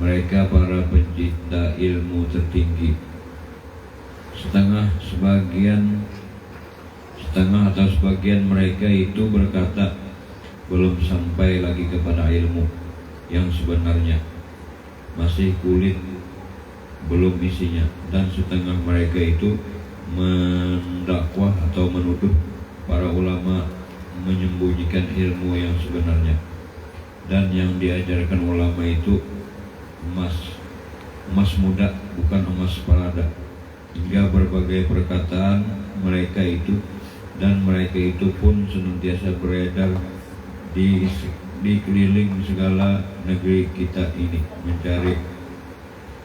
mereka para pencipta ilmu tertinggi. Setengah atau sebagian mereka itu berkata belum sampai lagi kepada ilmu yang sebenarnya, masih kulit belum isinya. Dan setengah mereka itu mendakwah atau menuduh para ulama menyembunyikan ilmu yang sebenarnya. Dan yang diajarkan ulama itu emas muda, bukan emas palada. Hingga berbagai perkataan mereka itu, dan mereka itu pun senantiasa beredar di keliling segala negeri kita ini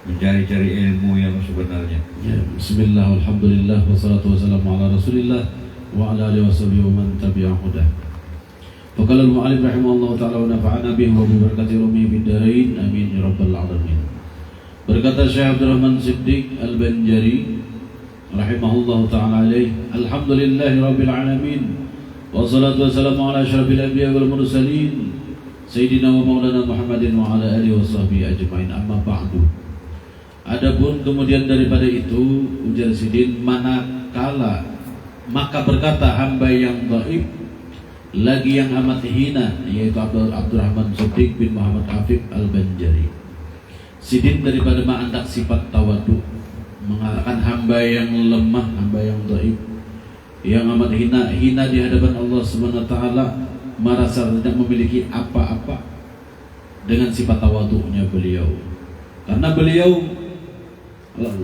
mencari ilmu yang sebenarnya. Ya, bismillah, alhamdulillah, wassalatu wassalamu ala rasulillah wa ala alihi washabihi wa man tabi'ahu hudah. Faqala al-mu'allim rahimahullah ta'ala wa nafa'ana bihi wa bi barakati ulumihi fid dharain, amin ya rabbal alamin. Berkata Syekh Abdurrahman Siddiq Al-Banjari rahimahullah ta'ala alaih, alhamdulillahi rabbil alamin wassalatu wassalamu ala asyrafil anbiya wal mursalin sayyidina wa maulana Muhammadin wa ala alihi washabihi ajma'in, amma ba'du. Adapun kemudian daripada itu, ujar Sidin, manakala maka berkata hamba yang dhaif lagi yang amat hina, yaitu Abdurrahman Siddiq bin Muhammad Habib Al-Banjari. Sidin daripada ma'andak sifat tawadu, mengatakan hamba yang lemah, hamba yang dhaif, yang amat hina di hadapan Allah Subhanahu wa taala, merasa tidak memiliki apa-apa dengan sifat tawadunya beliau. Karena beliau,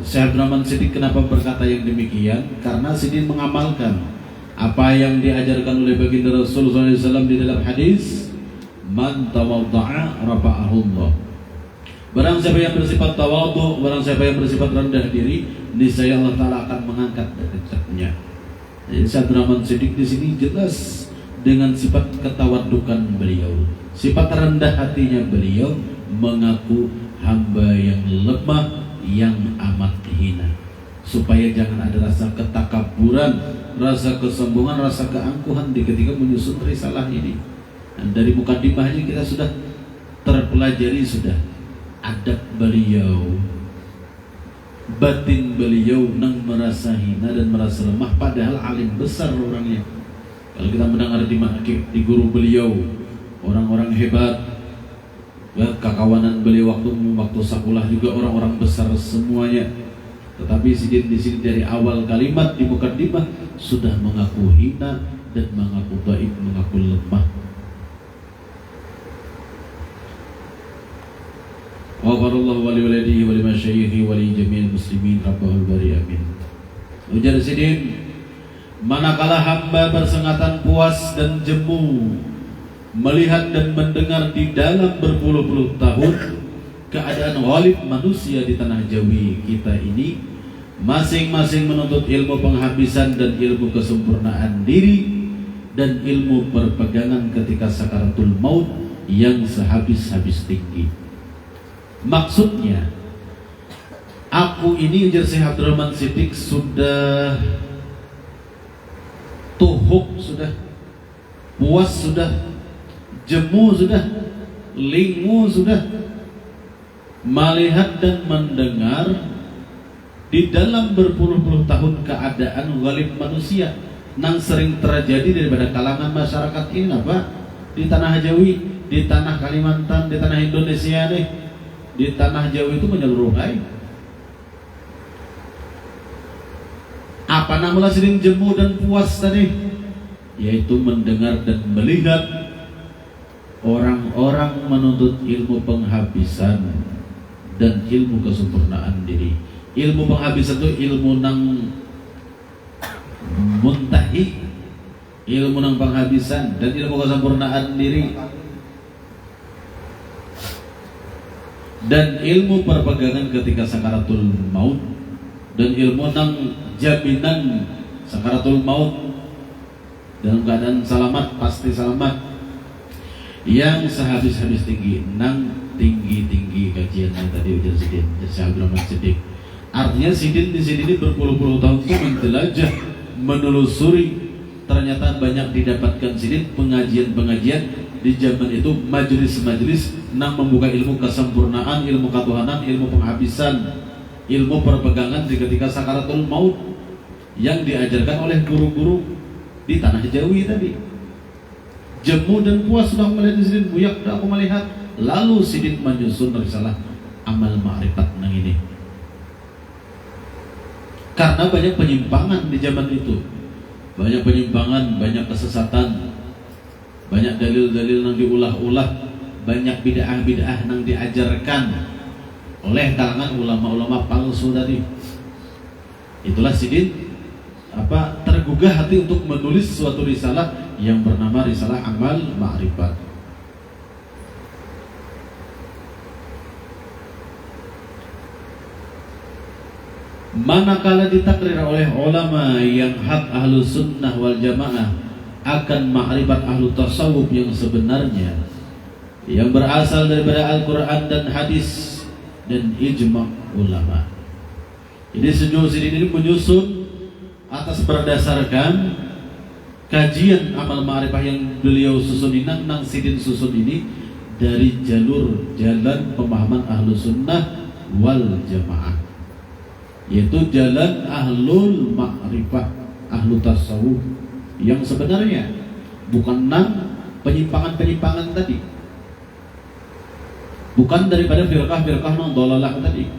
Syekh Abdurrahman Siddiq kenapa berkata yang demikian? Karena Siddiq mengamalkan apa yang diajarkan oleh baginda Rasulullah SAW di dalam hadis, man tawadda'a rafa'ahu Allah. Barang siapa yang bersifat tawadhu, barang siapa yang bersifat rendah diri, niscaya Allah Ta'ala akan mengangkat derajatnya. Jadi Syekh Abdurrahman Siddiq di sini jelas dengan sifat ketawadukan beliau, sifat rendah hatinya beliau, mengaku hamba yang lemah, yang amat hina, supaya jangan ada rasa ketakaburan, rasa kesombongan, rasa keangkuhan di ketika menyusun risalah ini. Dan dari mukadimahnya kita sudah terpelajari sudah adab beliau, batin beliau nang merasa hina dan merasa lemah, padahal alim besar orangnya. Kalau kita mendengar di guru beliau, orang-orang hebat, ya, kakawanan beliau waktu sekolah juga orang-orang besar semuanya. Tetapi Sidin di sini dari awal kalimat di mukadimah sudah mengaku hina dan mengaku dhaif, mengaku lemah. Waqarallahu wa li waladihi wa li masyayikhi wa li jami'il muslimin rabbahul bari amin. Ujar Sidin, manakala hamba bersengatan puas dan jemu melihat dan mendengar di dalam berpuluh-puluh tahun keadaan ghalib manusia di tanah Jawi kita ini, masing-masing menuntut ilmu penghabisan dan ilmu kesempurnaan diri dan ilmu perpegangan ketika sakaratul maut yang sehabis-habis tinggi. Maksudnya, aku ini ujar Syekh Abdurrahman Siddiq sudah tuhuk, sudah puas, sudah jemu, sudah lingu, sudah melihat dan mendengar di dalam berpuluh-puluh tahun keadaan ghalib manusia yang sering terjadi daripada kalangan masyarakat ini, apa? Di tanah Jawi, di tanah Kalimantan, di tanah Indonesia nih, di tanah Jawa itu menyeluruh. Apa namanya sering jemu dan puas tadi? Yaitu mendengar dan melihat orang-orang menuntut ilmu penghabisan dan ilmu kesempurnaan diri. Ilmu penghabisan itu ilmu nang muntahi, ilmu nang penghabisan, dan ilmu kesempurnaan diri dan ilmu perpegangan ketika sakaratul maut dan ilmu nang jaminan sakaratul maut dalam keadaan selamat, pasti selamat, yang sehabis-habis tinggi, nang tinggi-tinggi kajian yang tadi udah Sidin, Syekh Abdurrahman Siddiq. Artinya Sidin di sini berpuluh-puluh tahun itu menjelajah, menelusuri, ternyata banyak didapatkan Sidin pengajian-pengajian di zaman itu, majelis-majelis nang membuka ilmu kesempurnaan, ilmu ketuhanan, ilmu penghabisan, ilmu perpegangan di ketika sakaratul maut yang diajarkan oleh guru-guru di tanah Jawi tadi. Jemu dan puas sudah melihat di sini, buyak dah aku melihat. Lalu Sidin menyusun risalah amal ma'rifat nang ini. Karena banyak penyimpangan di zaman itu, banyak penyimpangan, banyak kesesatan, banyak dalil-dalil yang diulah-ulah, banyak bid'ah-bid'ah yang diajarkan oleh kalangan ulama-ulama palsu tadi. Itulah Sidin tergugah hati untuk menulis suatu risalah yang bernama Risalah Amal Ma'rifat. Manakala ditakrir oleh ulama yang hak ahlu sunnah wal jamaah akan ma'rifat ahlu tasawuf yang sebenarnya, yang berasal daripada Al-Quran dan hadis dan ijma' ulama. Jadi sejauh ini menyusun atas berdasarkan kajian amal ma'rifah yang beliau susun ini, nang Sidin susun ini dari jalur jalan pemahaman ahlu sunnah wal jamaah, yaitu jalan ahlul ma'rifah, ahlu tasawuf yang sebenarnya, bukan nang penyimpangan-penyimpangan tadi, bukan daripada firqah-firqah nang dolalah tadi.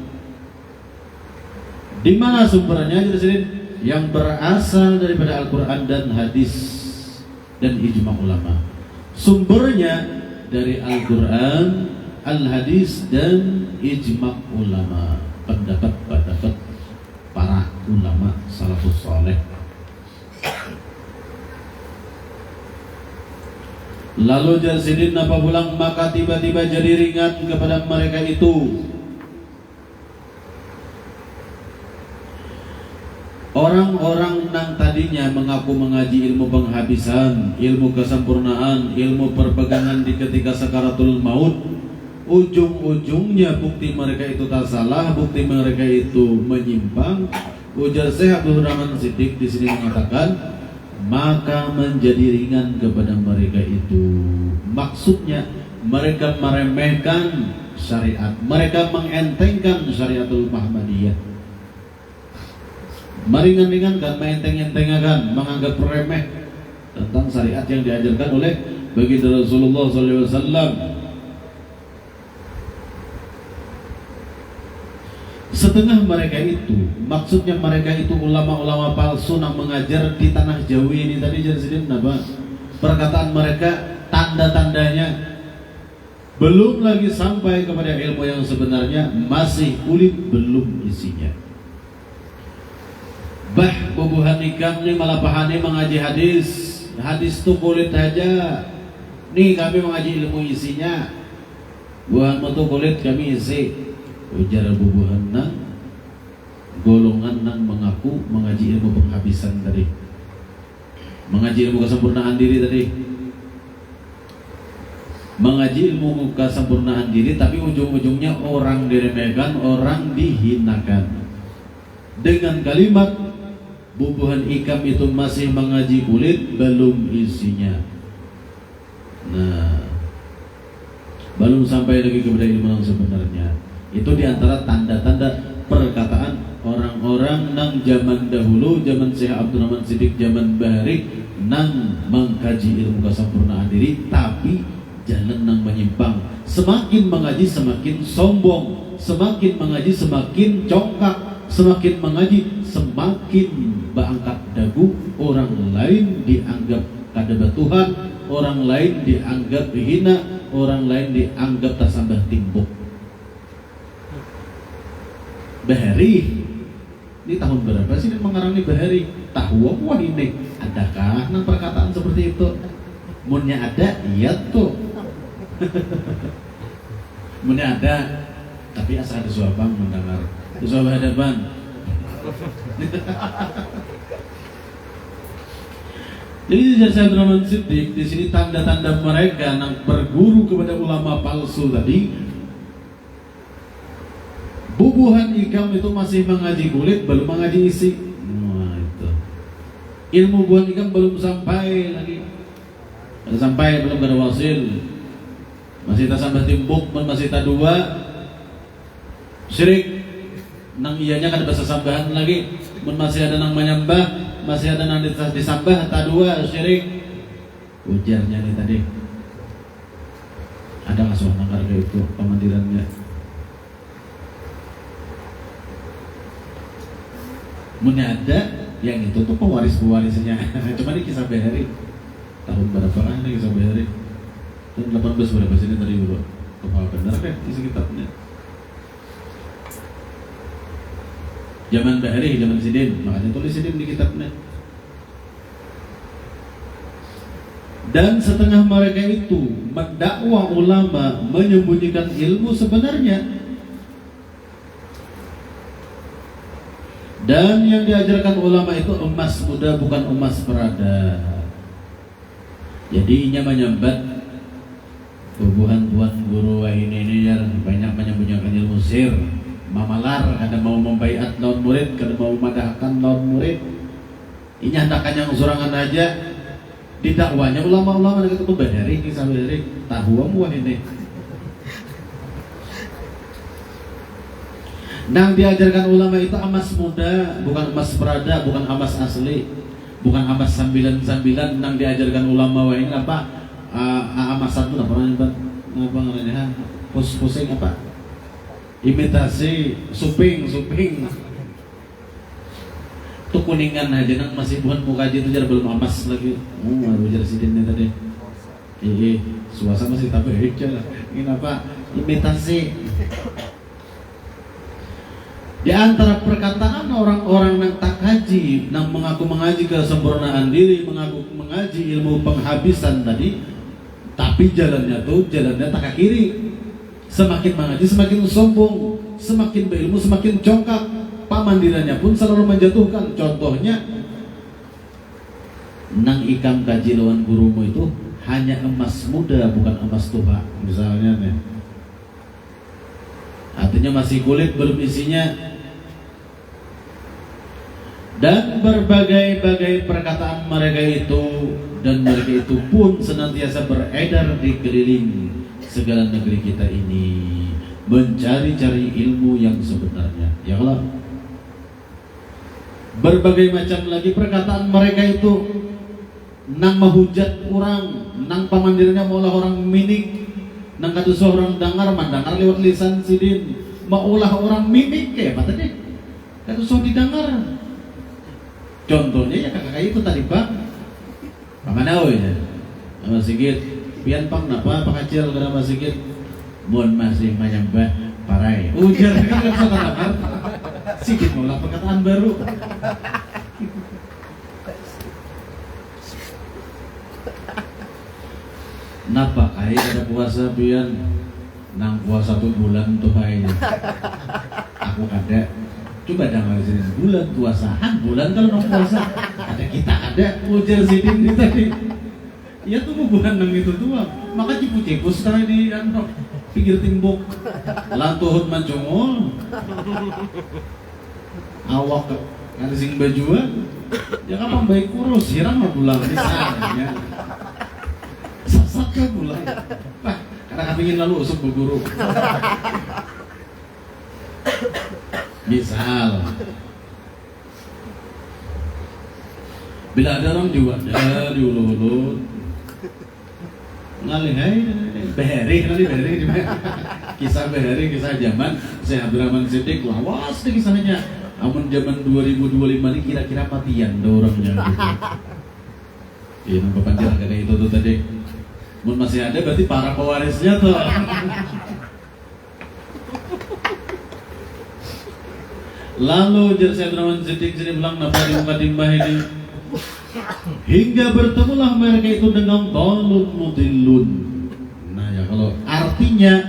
Di mana sumbernya? Yang berasal daripada Al-Quran dan hadis dan ijma' ulama. Sumbernya dari Al-Quran, Al-Hadis dan ijma' ulama, pendapat-pendapat para ulama salafus saleh. Lalu Jarsidin napa pulang, maka tiba-tiba jadi ringan kepada mereka itu. Orang-orang yang tadinya mengaku mengaji ilmu penghabisan, ilmu kesempurnaan, ilmu perpegangan di ketika sakaratul maut, ujung-ujungnya bukti mereka itu tak salah, bukti mereka itu menyimpang. Ujar Syekh Abdul Rahman Siddiq di sini mengatakan, maka menjadi ringan kepada mereka itu. Maksudnya mereka meremehkan syariat, mereka mengentengkan syariatul Muhammadiyah. Meringan-ringankan, mengenteng-entengkan, menganggap remeh tentang syariat yang diajarkan oleh baginda Rasulullah SAW. Setengah mereka itu, maksudnya mereka itu ulama-ulama palsu yang mengajar di tanah Jawa ini tadi. Jadi perkataan mereka, tanda-tandanya belum lagi sampai kepada ilmu yang sebenarnya, masih kulit belum isinya. Bah bubuhan nikam nih malah pahane mengaji hadis. Hadis tuh kulit aja. Nih kami mengaji ilmu isinya. Buhan tuh kulit kami isi. Ujar bubuhan nang golongan nang mengaku mengaji ilmu penghabisan tadi. Mengaji ilmu kesempurnaan diri tadi. Mengaji ilmu kesempurnaan diri tapi ujung-ujungnya orang diremehkan, orang dihinakan. Dengan kalimat bubuhan ikam itu masih mengaji kulit, belum isinya. Nah, belum sampai lagi kepada ilmu yang sebenarnya. Itu diantara tanda-tanda perkataan orang-orang nang zaman dahulu, zaman Syekh Abdul Rahman Siddiq, zaman Bahari, nang mengkaji ilmu kesempurnaan diri, tapi jalan nang menyimpang. Semakin mengaji semakin sombong, semakin mengaji semakin congkak, semakin mengaji semakin berangkat dagu, orang lain dianggap kadaba Tuhan, orang lain dianggap hina, orang lain dianggap tasambah timbuk. Bahari ini tahun berapa sih mengarang ini Bahari? Tahu wah ini adakah nang perkataan seperti itu? Munnya ada, iya tuh. Munnya ada, tapi asal ada suabang mendengar, suabang hadapan. Jadi Syekh Abdul Rahman Siddiq di sini tanda-tanda mereka yang berguru kepada ulama palsu tadi. Bubuhan ikam itu masih mengaji kulit, belum mengaji isi. Nah itu. Ilmu bubuhan ikam belum sampai lagi. Belum sampai, belum ada wasil. Masih tak sampai timbuk, masih tak dua. Syirik. Nang iyanya kan ada sesambahan lagi, masih ada nang menyembah, masih ada nang disambah, tak dua syirik. Ujarnya nih tadi, ada nggak soal nang harga itu pemandirannya? Mungkin ada yang itu tuh pewarisnya. Cuma di kisah Bahari tahun berapa kan ini kisah Bahari? Tahun 18 berapa sini tadi dulu? Kepala benar kan isi kitabnya? Zaman Bahari, zaman Sidin, makanya tulis Sidin di kitabnya. Dan setengah mereka itu mendakwah ulama menyembunyikan ilmu sebenarnya. Dan yang diajarkan ulama itu emas muda, bukan emas perada. Jadi inya menyambat bubuhan tuan guru ini yang banyak menyembunyikan ilmu sir, mamalar, kada mau membaiat lawan murid, kada mau memadahkan lawan murid. Inya hendakan yang surangan aja. Di dakwanya ulama-ulama itu Bahari, kisah Bahari, tahu wah ini. Nang diajarkan ulama itu emas muda, bukan emas perada, bukan emas asli, bukan emas sambilan-sambilan. Nang diajarkan ulama wah ini apa? Emas satu apa namanya? Pusing apa? Imitasi, suping. Tuh kuningan aja nang masih bukan muka aja itu jar belum emas lagi. Baru jar sidinnya tadi. Suasana masih tambah hijau lah. Ini apa? Imitasi. Di antara perkataan orang-orang yang tak kaji, yang mengaku mengaji kesempurnaan diri, mengaku mengaji ilmu penghabisan tadi, Tapi jalannya tak ke kiri. Semakin mengaji semakin sombong, semakin berilmu semakin congkak. Pamandirannya pun selalu menjatuhkan. Contohnya, nang ikam kaji lawan gurumu itu hanya emas muda, bukan emas tua, misalnya nih. Artinya masih kulit belum isinya. Dan berbagai-bagai perkataan mereka itu, dan mereka itu pun senantiasa beredar di keliling segala negeri kita ini, mencari-cari ilmu yang sebenarnya. Ya Allah. Berbagai macam lagi perkataan mereka itu, nang mahujat orang, nang pamandirnya maulah orang minik, nang kata seorang dengar mendengar lewat lisan sidin, maulah orang minik kayak apa tadi? Kata seorang didengar. Contohnya ya kakak itu tadi Pak, Pamanau ya, Mas Sigit, pian Pang napa Pak Kacil kena Mas Sigit, mohon masih menyembah parai. Ujar kan saudara Sigit mengulang perkataan baru. Napa kai ada puasa pian, nang puasa tuh bulan tuh kai. Aku ada. Coba dangal sini bulan puasaan, bulan kalau nong puasa ada kita ada ujar sidin tadi. Ya tuh bulan nang itu tua, maka cipu-cipu sekarang di pinggir timbuk, lantuhut mancungol, awak ada sing bajuan, ya kan baik kurus, hirang mah bulan di sana. Sasat kan bulan, wah karena kepingin lalu usuk berguru. Misal, bila ada orang Juanda di ulu-ulu ngalih beheri di mana? Kisah beheri, kisah zaman Syekh Abdurrahman Siddiq lawas deh kisahnya. Amun zaman 2025 ini kira-kira matian ada orangnya gitu. Iya, nampak panjang kayak itu tuh tadi. Mun masih ada berarti para pewarisnya tuh. Lalu Syekh Abdurrahman Siddiq sini bilang napa di muka timbah ini, hingga bertemulah mereka itu dengan dhalun mudillun. Nah ya, kalau artinya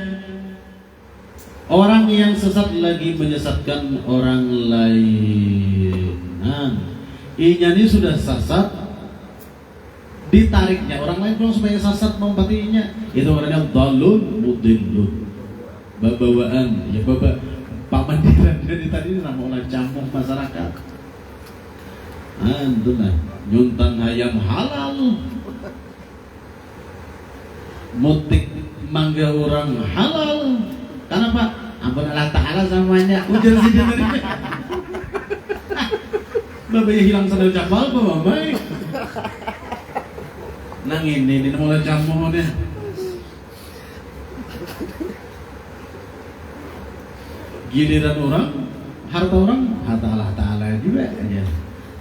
orang yang sesat lagi menyesatkan orang lain. Nah, inya ini sudah sesat, ditariknya orang lain kalau supaya sesat membatinya, itu orangnya dhalun mudillun. Babawaan ya bapak pamandiran dari tadi nama orang campur masyarakat. Itu nah nyuntan hayam halal, mutik mangga orang halal. Kenapa? Ampun Allah Ta'ala semuanya. Ujar sih dari bapak hilang sandal capal bapak. Nang ini mulai campurnya. Giliran orang, harta Allah Ta'ala juga aja.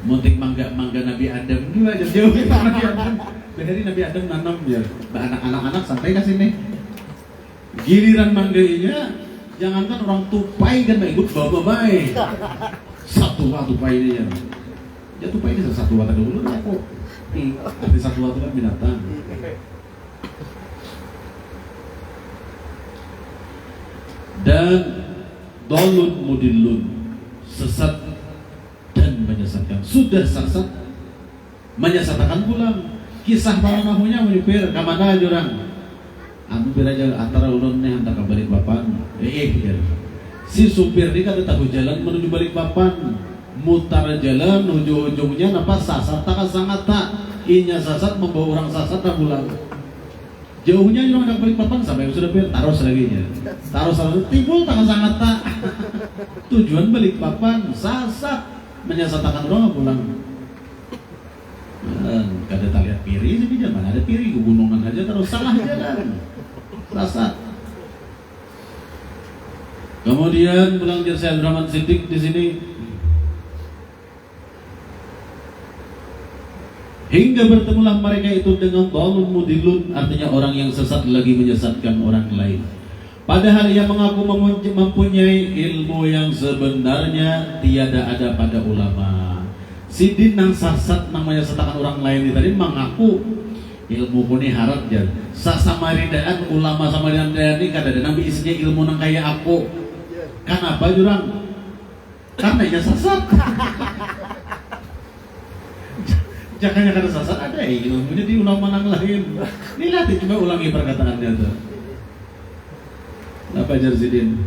Muntik mangga Nabi Adam juga aja, jauh kita Nabi Adam. Dari Nabi Adam nanam dia, anak-anak santai ke sini. Giliran manggainya, jangankan orang tupai kan ikut bawa-bawa. Satu tupai dia. Ya tupai ini satu waktu dulu aku. Arti satu waktu kan binatang. Dan dhalun mudillun, sesat dan menyesatkan. Sudah sesat, menyesatkan pulang. Kisah para nahunya menipir, kamana aja orang. Anu beraja antara ulun nih antara balik papan. Si supir ini kan tahu jalan menuju balik papan, mutar jalan, ujung-ujungnya napa sasat tak sangat tak. Inya sasat membawa orang sasat tak pulang. Jauhnya juga ada balik papan sampai sudah taruh lagi nya. Taruh timbul tangan sangat tak. Tujuan balik papan sasat menyesatkan orang pulang. Kada tak lihat piri sih zaman ada piri gunungan aja terus salah jalan. Sasat. Kemudian pulang Syekh Abdurrahman Siddiq di sini. Hingga bertemulah mereka itu dengan dhalun mudillun, artinya orang yang sesat lagi menyesatkan orang lain. Padahal ia mengaku mempunyai ilmu yang sebenarnya tiada ada pada ulama. Sidin nang sesat namanya sesatkan orang lain ini tadi mengaku ilmu puni harap ya. Sasamaridaan ulama Samaridaan ini kadang-kadang isinya ilmu nang kayak aku. Kenapa jurang? Karena ya sesat. Jangan kada sesat ada ilmunya di ulama nang lain. Ini latih coba ulangi perkataannya tuh. Apa Jarsidin?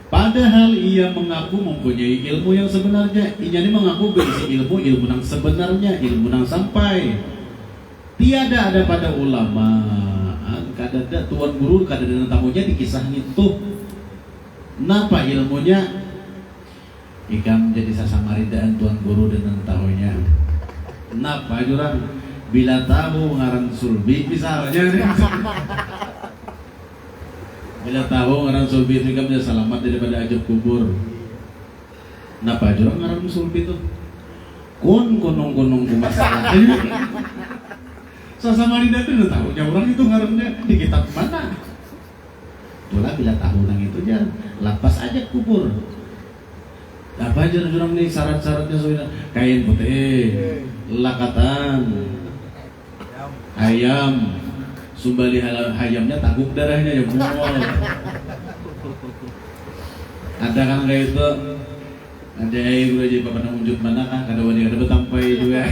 Padahal ia mengaku mempunyai ilmu yang sebenarnya. Ia ini mengaku berisi ilmu nang sebenarnya, ilmu nang sampai. Tiada ada pada ulama, kadada tuan guru, kadada tamunya dikisah itu. Napa ilmunya? Ikam jadi sasamaridaan tuan guru dan tahunya. Napa jurang? Bila tahu ngaran sulbi misalnya. Bila tahu ngaran sulbi itu ikam selamat daripada ajab kubur. Napa jurang ngaran sulbi itu? Konong kumasalah. Sasamaridaan itu tahu orang itu ngarannya di kitab mana? Itulah bila tahu nang itu jar lapas aja kubur. Apa aja orang nih syarat-syaratnya soalnya kain putih, lakatan, ayam, sumbali ayamnya taguk darahnya ya mual. Ada kan kayak itu? Ada yang udah jadi bapak wujud mana kan? Kada wani ada betampai juga.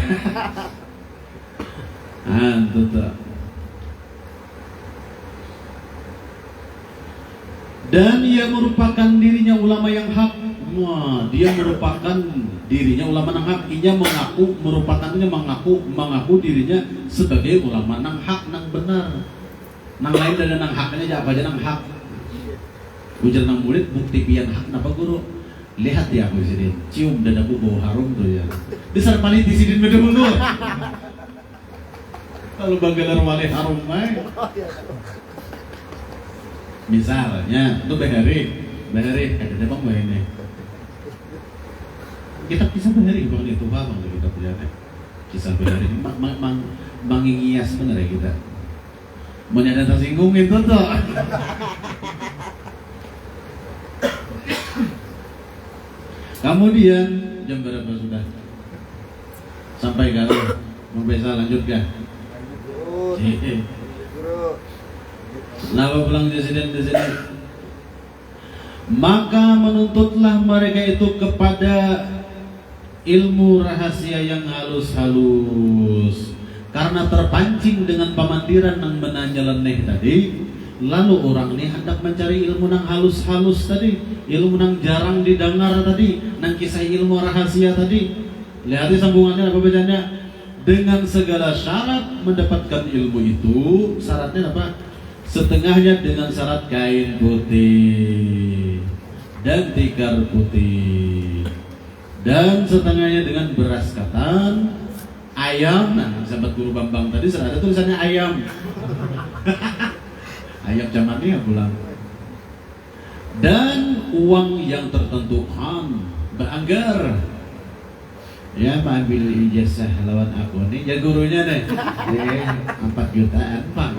Itu tak. Dan ia merupakan dirinya ulama yang hak. Wah, dia merupakan dirinya ulama yang hak. Ia mengaku dirinya sebagai ulama yang hak, yang benar. Nang lain dan nang haknya apa aja nang hak. Ujar nang murid bukti pian hak napa guru? Lihat ya aku sini, cium dadaku bau harum tuh ya. Besar paling di sini bener-bener. Kalau bagalar wali harum misalnya itu bahari ada bang ini kita kisah bahari bang itu bang kita punya kisah bahari mangingias bener ya kita mau ada tersinggung itu tuh. Kemudian jam berapa sudah sampai kalau mau bisa lanjutkan. Lalu pulang di sini. Maka menuntutlah mereka itu kepada ilmu rahasia yang halus-halus. Karena terpancing dengan pemandiran yang menanyaleneh tadi, lalu orang ini hendak mencari ilmu yang halus-halus tadi, ilmu yang jarang didengar tadi, yang kisah ilmu rahasia tadi. Lihat sambungannya apa bacanya? Dengan segala syarat mendapatkan ilmu itu, syaratnya apa? Setengahnya dengan syarat kain putih dan tikar putih, dan setengahnya dengan beras ketan, ayam. Nah, sahabat guru Bambang tadi ada tulisannya ayam. Ayam zamannya pulang. Dan uang yang tertentu beranggar. Ya, Pak ambil ijazah lawan aku nih, ya gurunya deh. 4 jutaan, Pak.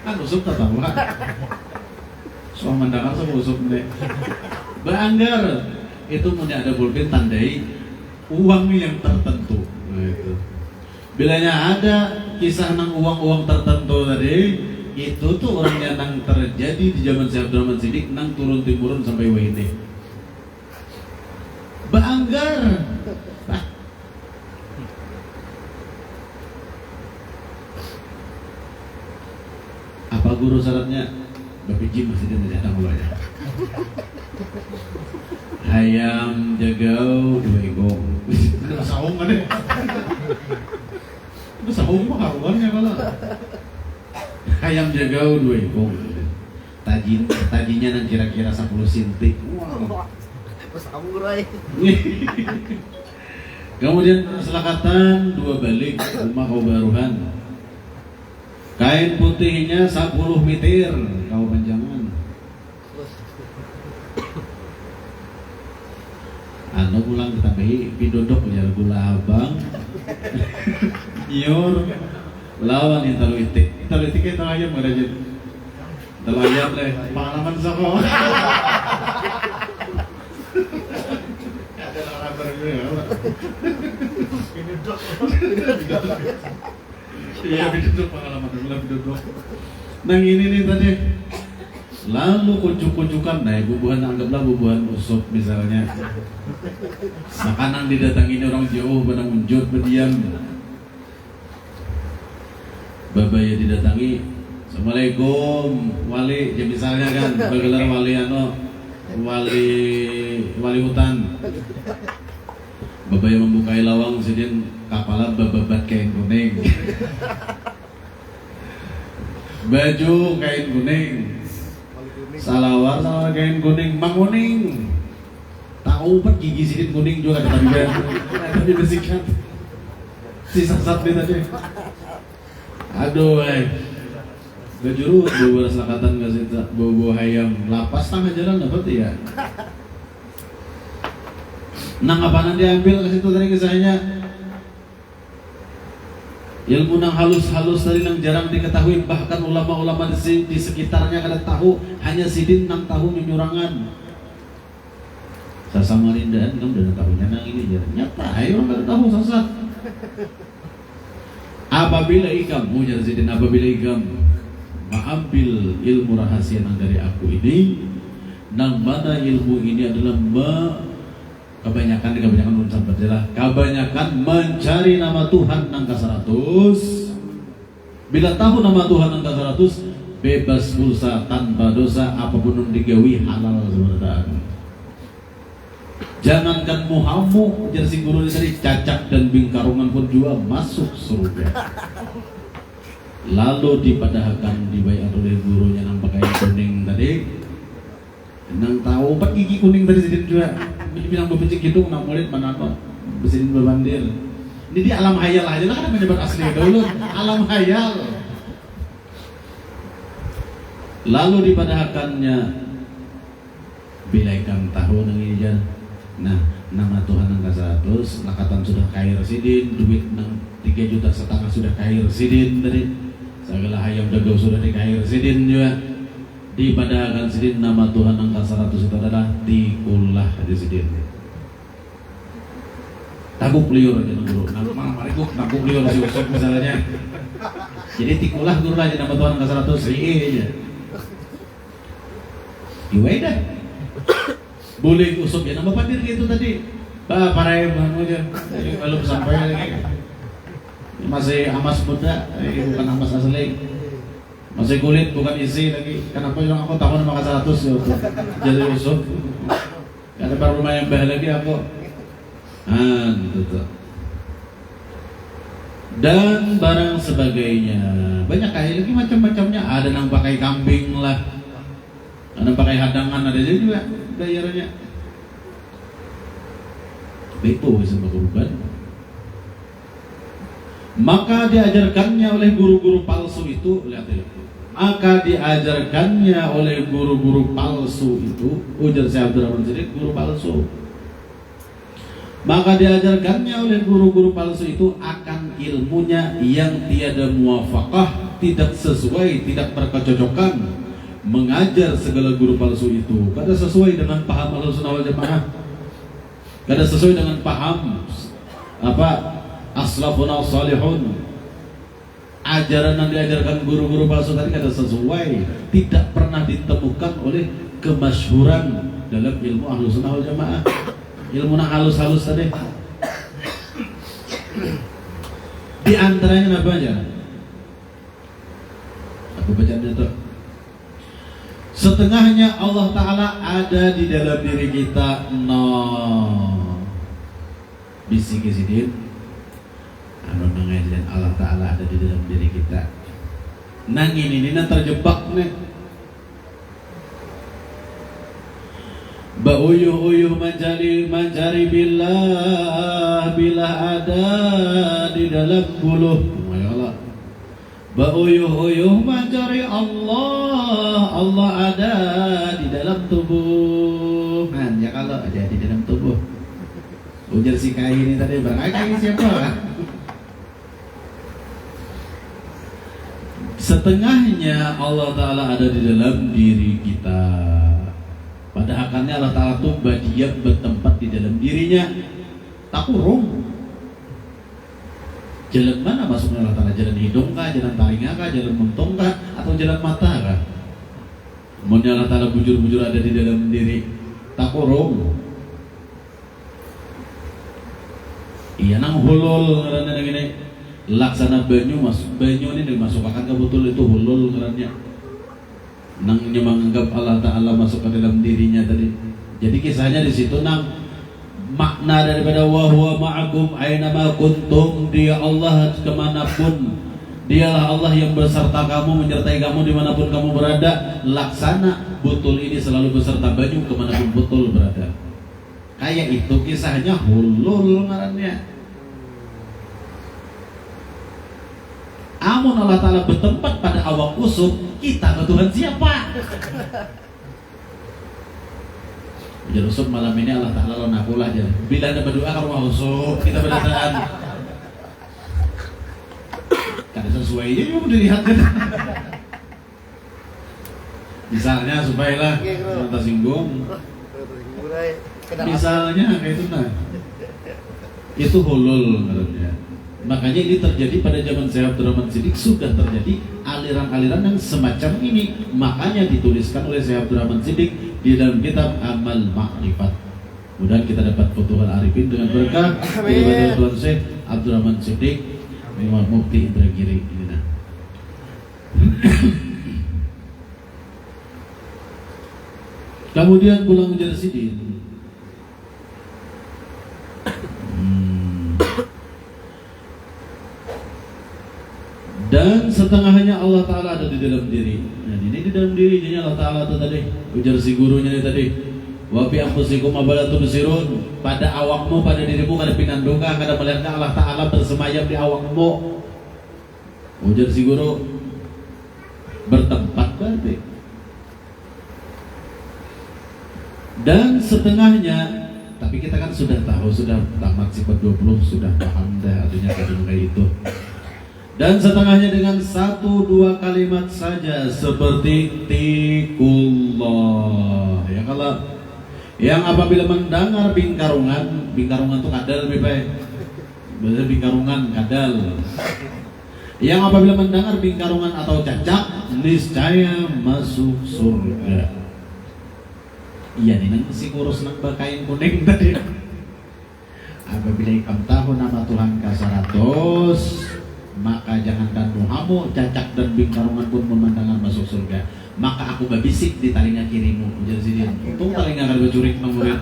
Kan usuk tak tahu lah. Soal mendengar sama usuk deh. Beranggar itu punya ada pulpen tandai uang yang tertentu. Nah, itu. Bilanya ada kisah nang uang tertentu tadi, itu tuh orangnya nang terjadi di zaman Syekh Abdurrahman Siddiq nang turun timurun sampai wene. Beranggar. Apa guru syaratnya? Bapiji masih tidak ada mulanya. Hayam jagau 2 egong. Ada sahung ada. Itu sahung mah karuannya malah. Hayam jagau 2 egong. Tajinya nang kira-kira 10 sintik. Wow. Kemudian selakatan 2 balik rumah kau baruhan. Kain putihnya 10 meter kau panjangan. Anu pulang ditambahi pidodok ya gula abang. Iyor lawan yang talu itik itu ayam ada jadi. Talu ayam leh pengalaman sekolah. Iya, duduk pengalaman duduk. Nang ini nih tadi. Lalu kucuk-kucukan, nah bubuhan anggaplah bubuhan usop misalnya. Makanan didatangi orang jauh, pada munjut, berdiam. Babaya didatangi, Assalamualaikum, wali, ya misalnya kan, bergelar wali hutan. Babaya membukai lawang, sedin kapala babat kain kuning. Baju kain kuning. Salawar kain kuning, mang kuning. Tahu kan gigi sedikit kuning juga tapi bersikat. Sisa-sat dia tadi. Aduh, gajurut bawa selakatan gak sih, bawa hayam lapas tengah jalan dapat ya. Nang apaan diambil ke situ tadi kisahnya. Ilmu nang halus-halus tadi nang jarang diketahui, bahkan ulama-ulama di sekitarnya kada tahu, hanya sidin nang tahu nyurangan. Sasamarindaan kamu udah tahunya nang ini nyata, ayo kada tahu sasat. Apabila ikam, ujar sidin, apabila ikam mengambil ilmu rahasia nang dari aku ini, nang mana ilmu ini adalah kebanyakan urusan berjalan, kebanyakan mencari nama Tuhan angka 100. Bila tahu nama Tuhan angka 100, bebas pulsa tanpa dosa, apapun yang digawi halal sebenarnya. Jangankan muhamu, jersey guru dari cacak dan bingkarungan pun juga masuk surga. Lalu dipadahkan dibayar oleh gurunya nang pakai kuning tadi, nang tahu pak gigi kuning tadi sedikit juga. Bilang bebenci hidung nak murid mana kok bersihin berbandir. Ini di alam hayal aja lah, kan menyebut asli dulu alam hayal. Lalu dipadahkannya bila ikan tahu nang ijan. Nah, nama Tuhan angka 100, lakatan sudah kair sidin, duit nang 3,5 juta sudah kair sidin tadi. Segala hayam dagau sudah dikair sidin juga. Dipadahkan sidin nama Tuhan angka 100 itu adalah tikulah di sidin. Tabuk liur aja guru. Nama marikuk tabuk liur si usop misalnya. Jadi tikulah guru aja nama Tuhan angka 100 aja. Iwai dah. Boleh usop ya nama padir gitu tadi. Parai bangun aja. Kalau sampai lagi masih amas muda, bukan amas asli. Masih kulit bukan isi lagi. Kenapa yang aku tahu nama 100 ya? Jadi usop. Ada baru rumah yang bah lagi aku. Gitu tuh. Dan barang sebagainya. Banyak kali lagi macam-macamnya. Ada yang pakai kambing lah. Ada yang pakai hadangan, ada juga bayarnya. Bepo sama kurban. Maka diajarkannya oleh guru-guru palsu itu, lihat ya. Maka diajarkannya oleh guru-guru palsu itu, ujar Syekh Abdurrahman Siddiq, guru palsu. Maka diajarkannya oleh guru-guru palsu itu akan ilmunya yang tiada muwafaqah, tidak sesuai, tidak berkecocokan. Mengajar segala guru palsu itu kada sesuai dengan paham Ahlussunnah wal Jamaah, kada sesuai dengan paham aslafuna salihun. Ajaran yang diajarkan guru-guru palsu tadi kada sesuai, tidak pernah ditemukan oleh kemasyhuran dalam ilmu Ahlussunnah wal Jamaah. Ilmu yang halus-halus tadi. Di antaranya apa aja? Aku baca itu. Setengahnya Allah Ta'ala ada di dalam diri kita. Bisik sidin anu mengajian Allah Ta'ala ada di dalam diri kita. Nang ini terjebak nih. Bauyuh-uyuh mencari billah ada di dalam buluh. Allah. Bauyuh-uyuh mencari Allah ada di dalam tubuh. Ya kalau ada di dalam tubuh. Ujar si kai ini tadi kai siapa? Setengahnya Allah Ta'ala ada di dalam diri kita. Pada akalnya Allah Ta'ala itu badiak bertempat di dalam dirinya. takurung. Jalan mana masuknya Allah Ta'ala? Jalan hidung kah, jalan talinga kah, jalan muntung kah, atau jalan mata kah? Maunya Allah Ta'ala bujur-bujur ada di dalam diri, takurung. Iya nang hulul ngarannya gini, laksana banyu ini dimasukkan ke botol itu hulul ngarannya. Nang menganggap Allah Ta'ala masuk ke dalam dirinya tadi. Jadi kisahnya di situ nang makna daripada wa huwa ma'akum ainama kuntum, dia Allah kemanapun, dialah Allah yang beserta kamu, menyertai kamu dimanapun kamu berada. Laksana botol ini selalu beserta banyu kemanapun botol berada. Kayak itu kisahnya hulul ngarannya. Amun Allah Ta'ala bertempat pada awak kusuk, kita ke Tuhan siapa? Jadi usuk malam ini Allah Ta'ala lo nakulah aja. Bila ada berdoa ke rumah usuk, kita berdataan. Karena sesuai ini mau dilihat kan. Misalnya supaya lah kita singgung. Misalnya kayak itu nah. Itu hulul menurutnya. Makanya ini terjadi pada zaman Syekh Abdurrahman Siddiq, sudah terjadi aliran-aliran yang semacam ini. Makanya dituliskan oleh Syekh Abdurrahman Siddiq di dalam kitab Amal Ma'rifat. Mudah kita dapat Futuhul Arifin dengan berkah daripada Tuan Syekh Abdurrahman Siddiq Imam Mufti Indragiri ini nah. Kemudian pulang menjadi sidin. Dan setengahnya Allah Ta'ala ada di dalam diri. Nah ini di dalam diri, jadi Allah Ta'ala itu tadi ujar si gurunya ini tadi, wa fi anfusikum ma tubsirun, pada awakmu, pada dirimu kada pinanduka, kada melihat Allah Ta'ala bersemayam di awakmu. Ujar si guru, bertempat berarti. Dan setengahnya, tapi kita kan sudah tahu, sudah tamat sifat 20, sudah paham dah artinya kayak itu. Dan setengahnya dengan 1-2 kalimat saja, seperti tikullah. Ya kalau yang apabila mendengar bingkarungan itu kadal lebih baik. Biasanya bingkarungan kadal. Yang apabila mendengar bingkarungan atau cacak, niscaya masuk surga. Iya nih nang si kurus nang bakain kuning tadi. Apabila ikam tahu nama Tuhan ka-100, maka jangankan muhamu, cacak dan bingkarungan pun memandangkan masuk surga. Maka aku babisik di talinga kirimu. Ujar si dia, untung talinga kada bercurik nang murid.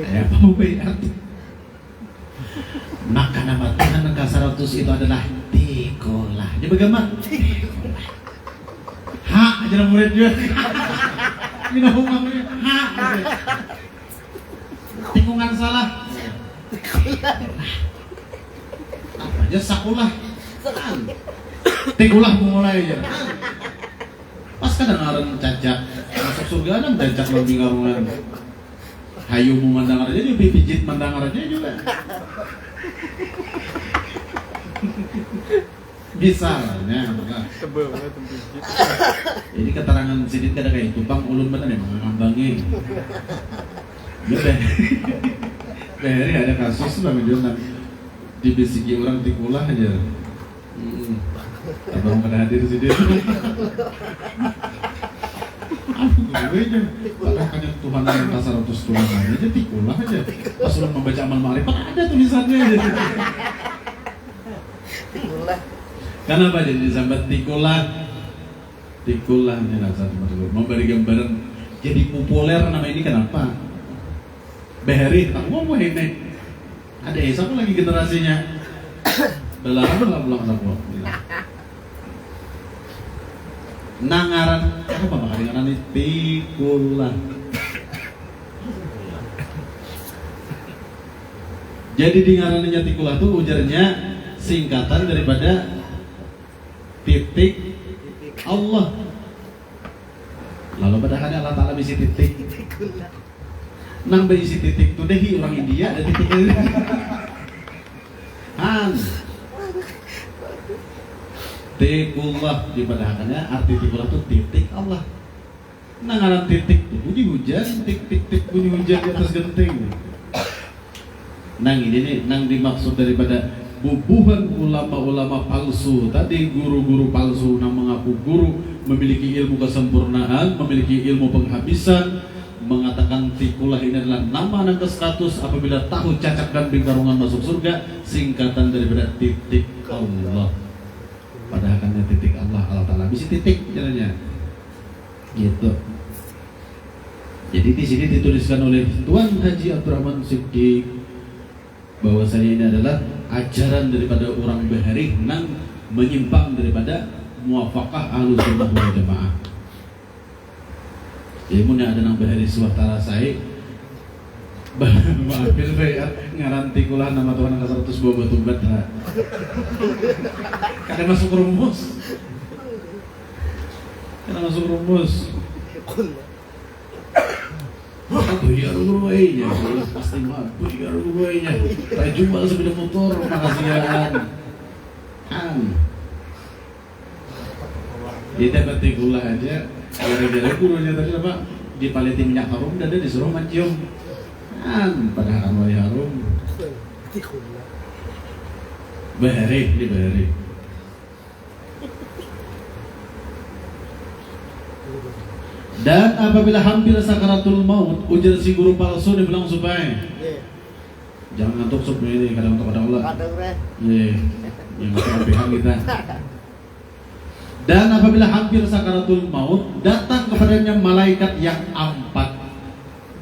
Ya mau bayar. Maka nama Tuhan ka-100 itu adalah Tikolah. Dia bagaimana? Tikolah. Ha, aja murid juga. Minum ngomongnya ha. Tikungan salah. Apa aja sakulah. Tikulah mulai aja. Pas kadang-kadang cacak masuk surga dan cacak lebih ngarungan. Hayu memandang aja juga, pijit mandang aja juga. Misalnya, jadi keterangan sidit kada kayak tumpang ulun bener ya mengambangi. Beheri ada kasus bang dia dibisiki orang tikulah aja. Abang pada hadir sidit. Gue aja, bahkan Tuhan yang ka-100 tulangan aja tikulah aja. Pas orang membaca amal ma'rifat ada tulisannya aja. Tikulah. Kenapa jadi disambat tikulah? Tikulah ini satu memberi gambaran jadi populer nama ini kenapa? Beheri, tak ngomong ini. Ada siapa lagi generasinya? Belarang lah pulang sapu. Nangaran apa makanya ngaran ini tikulah. Jadi di ngarannya tikulah tuh ujarnya singkatan daripada titik Allah. Lalu padahal Allah Ta'ala bisi titik. Nang bisi titik tuh deh orang India ada titik ini. Tikullah dipadakannya arti tikullah itu titik Allah. Nangaran titik tuh bunyi hujan, tik bunyi hujan di atas genting. Nang ini nih, nang dimaksud daripada bubuhan ulama-ulama palsu tadi, guru-guru palsu nang mengaku guru, memiliki ilmu kesempurnaan, memiliki ilmu penghabisan, mengatakan tikulah ini adalah nama nang ke-100 apabila tahu cacak dan bingkarungan masuk surga, singkatan daripada titik Allah. Padahal kan titik Allah Ta'ala bisa titik jalannya. Gitu. Jadi di sini dituliskan oleh Tuan Haji Abdurrahman Siddiq bahwasanya ini adalah ajaran daripada orang Bahari nang menyimpang daripada muafakah Ahlus Sunnah wal Jamaah. Jadi mun ada nang Bahari suwatara saya maafil bayar ngaranti kulah nama Tuhan angka 100 bawa batu bata. Kada masuk rumus. Kada masuk rumus. Apa ya rumuainya? Pasti mampu ya rumuainya. Tak jual sepeda motor, makasihan. Kita ketik gula aja. Gara-gara gurunya tadi apa? Dipalitin minyak harum, dan dia disuruh mencium. Padahal kan mulai harum. Bahari, di Bahari. Dan apabila hampir sakaratul maut, ujar si guru palsu dia bilang supaya jangan ngantuk sob ini, kadang untuk ada Allah. Yang kelebihan kita. Dan apabila hampir sakaratul maut, datang kepadanya malaikat yang 4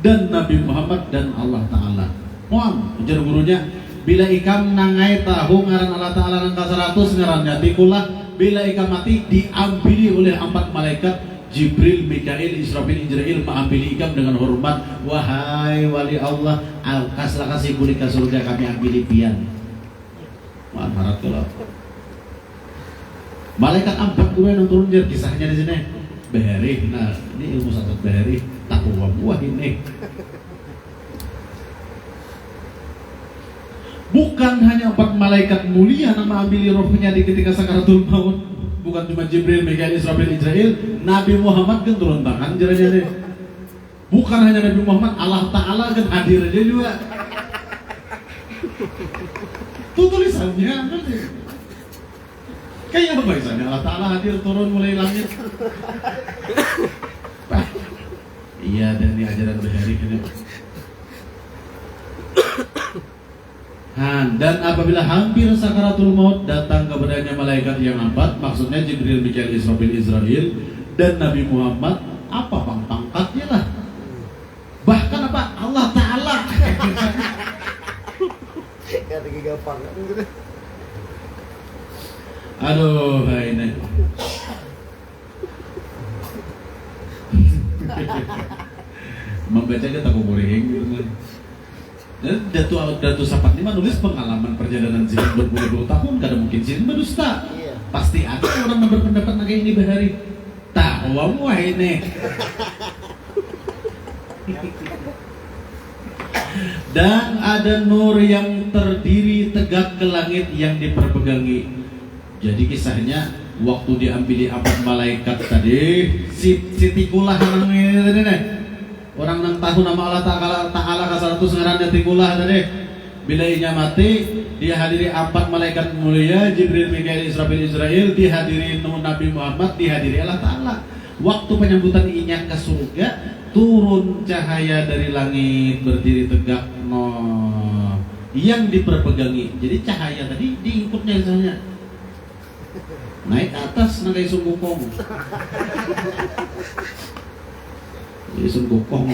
dan Nabi Muhammad dan Allah Ta'ala. Muhammad, ujar gurunya, bila ikam nangai tahu ngaran Allah Ta'ala nangka 100 ngarannya tikulah, bila ikam mati diambili oleh 4 malaikat, Jibril, Mikail, Israfil, Israel mengambil ikam dengan hormat. Wahai wali Allah, kaslah kasih kulit ke surga kami ambil pian. Maaf kalau malaikat 4 gue yang turun dia kisahnya di sini. Bahari, nah ini ilmu sangat bahari. Takwa buah ini. Bukan hanya 4 malaikat mulia nama ambil rohnya di ketika sakaratul maut. Bukan cuma Jibril, Mikail, Israfil, Israel, Nabi Muhammad kan turun tangan jalan-jalan. Bukan hanya Nabi Muhammad, Allah Ta'ala kan hadir aja juga. Itu tulisannya kan? Kayak apa tulisannya? Allah Ta'ala hadir turun mulai langit. Iya, dan ini ajaran Bahari ini. Dan apabila hampir sakaratul maut, datang kepadanya malaikat yang 4, maksudnya Jibril, Mikail, Israfil, Israel dan Nabi Muhammad. Apa pangkatnya lah? Bahkan apa? Allah Ta'ala. Aduh, ini. Membaca kita kukuring gitu. Datu Sapat ini nulis pengalaman perjalanan Zirin berpuluh-puluh tahun, kada mungkin Zirin berdusta. Pasti ada orang yang berpendapat kayak ini Bahari. Takwa ini. Dan ada nur yang terdiri tegak ke langit yang diperpegangi. Jadi kisahnya waktu diambil 4 malaikat tadi, si tikulah orang nang tahu nama Allah Ta'ala ke 100 ngarannya tikulah tadi. Bila inya mati, dia hadiri 4 malaikat mulia, Jibril, Mikail, Israfil, Israel, dihadiri Nabi Muhammad, dihadiri Allah Ta'ala. Waktu penyambutan inya ke surga, turun cahaya dari langit, berdiri tegak yang diperpegangi. Jadi cahaya tadi diikutnya misalnya naik ke atas nagai sunggukong. Jadi sunggukong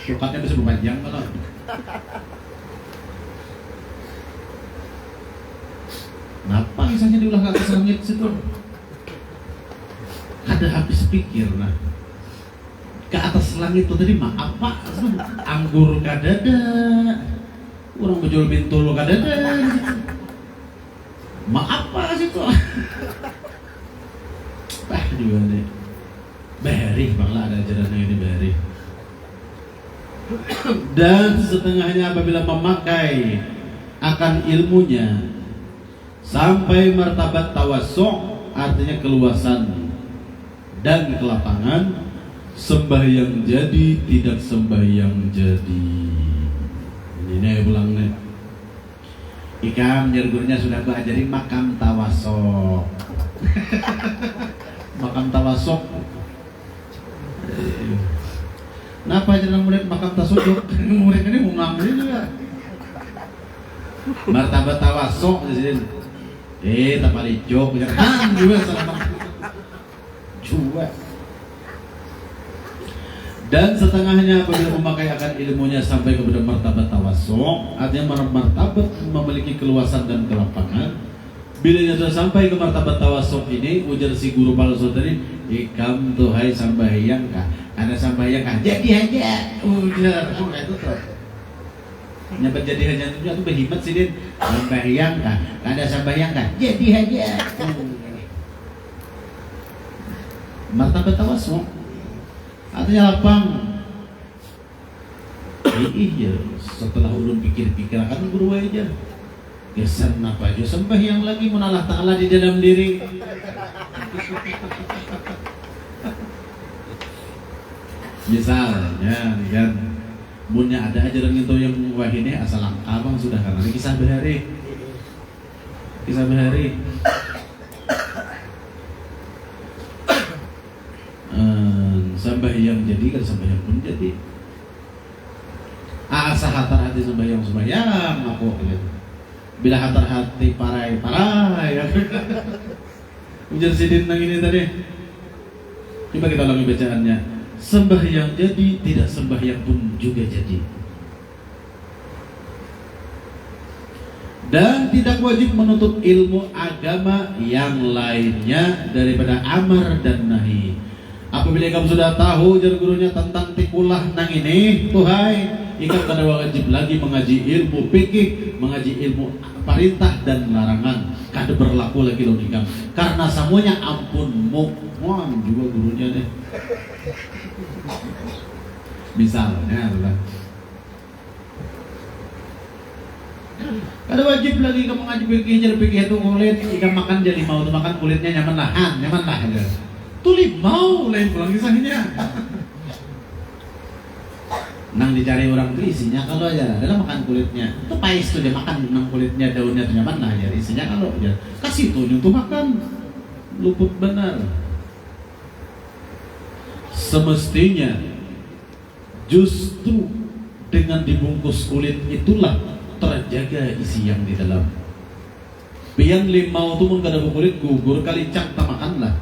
sukatnya bisa berpanjang kalau. Kenapa misalnya diulah ke atas langit situ? Ada habis pikir nah. Ke atas langit itu tadi mah apa? Anggur kadada. Orang bejual bintul kadada. Ma apa situ? Juga nih. Bahari, bangla ada ajaran yang ini Bahari. Dan setengahnya apabila memakai akan ilmunya sampai martabat tawassu', artinya keluasan dan kelapangan, sembahyang jadi tidak sembahyang jadi. Ini ulang nih. Ikam jargurnya sudah gua ajarin makam tawasok. Makam tawasok. Kenapa jangan murid makam tasodok? Murid ini mau ngambil juga. Martabat tawasok di sini. Tapali jok jangan juga sama juga. Dan setengahnya apabila memakai akan ilmunya sampai kepada martabat tawasok, artinya martabat memiliki keluasan dan kelapangan. Bila dia sudah sampai ke martabat tawasok ini, ujar si guru palsu tadi, ikam tuh hai sambahyang kah? Ada sambahyang kah? Jadi aja. Ujar, itu tuh. Nyabat jadi aja itu aku berhimat sih din. Sambahyang kah? Ada sambahyang kah? Jadi aja. Martabat tawasok. Artinya lapang. Iya, setelah ulun pikir-pikir akan guru aja. Kesan apa aja sembahyang lagi menalah ta'ala di dalam diri. Misalnya kan, punya ada ajaran itu yang wah ini asal abang sudah karena ini kisah behari. Sembahyang jadi kan sembahyang pun jadi. Asa hatar hati sembahyang aku gitu. Bila hatar hati parai ya. Ujar sidin nang ini tadi. Coba kita ulangi bacaannya. Sembahyang jadi tidak sembahyang pun juga jadi. Dan tidak wajib menuntut ilmu agama yang lainnya daripada amar dan nahi. Apabila kamu sudah tahu jar gurunya tentang tikulah nang ini, tuhai, ikam kada wajib lagi mengaji ilmu fikih, mengaji ilmu perintah dan larangan, kada berlaku lagi logika. Karena semuanya ampun mohon juga gurunya deh. Misalnya adalah kada wajib lagi kamu mengaji fikih, jar fikih itu kulit, ikam makan jadi mau tuh makan kulitnya nyaman lah aja. Tulip mau lain pulang kisahnya. Nang dicari orang tuh isinya kalau aja adalah makan kulitnya. Itu pais tuh dia makan nang kulitnya daunnya tuh nyaman lah aja isinya kalau aja kasih tuh untuk makan luput benar. Semestinya justru dengan dibungkus kulit itulah terjaga isi yang di dalam. Yang limau tuh mun kada kulit gugur kali cak tamakan lah.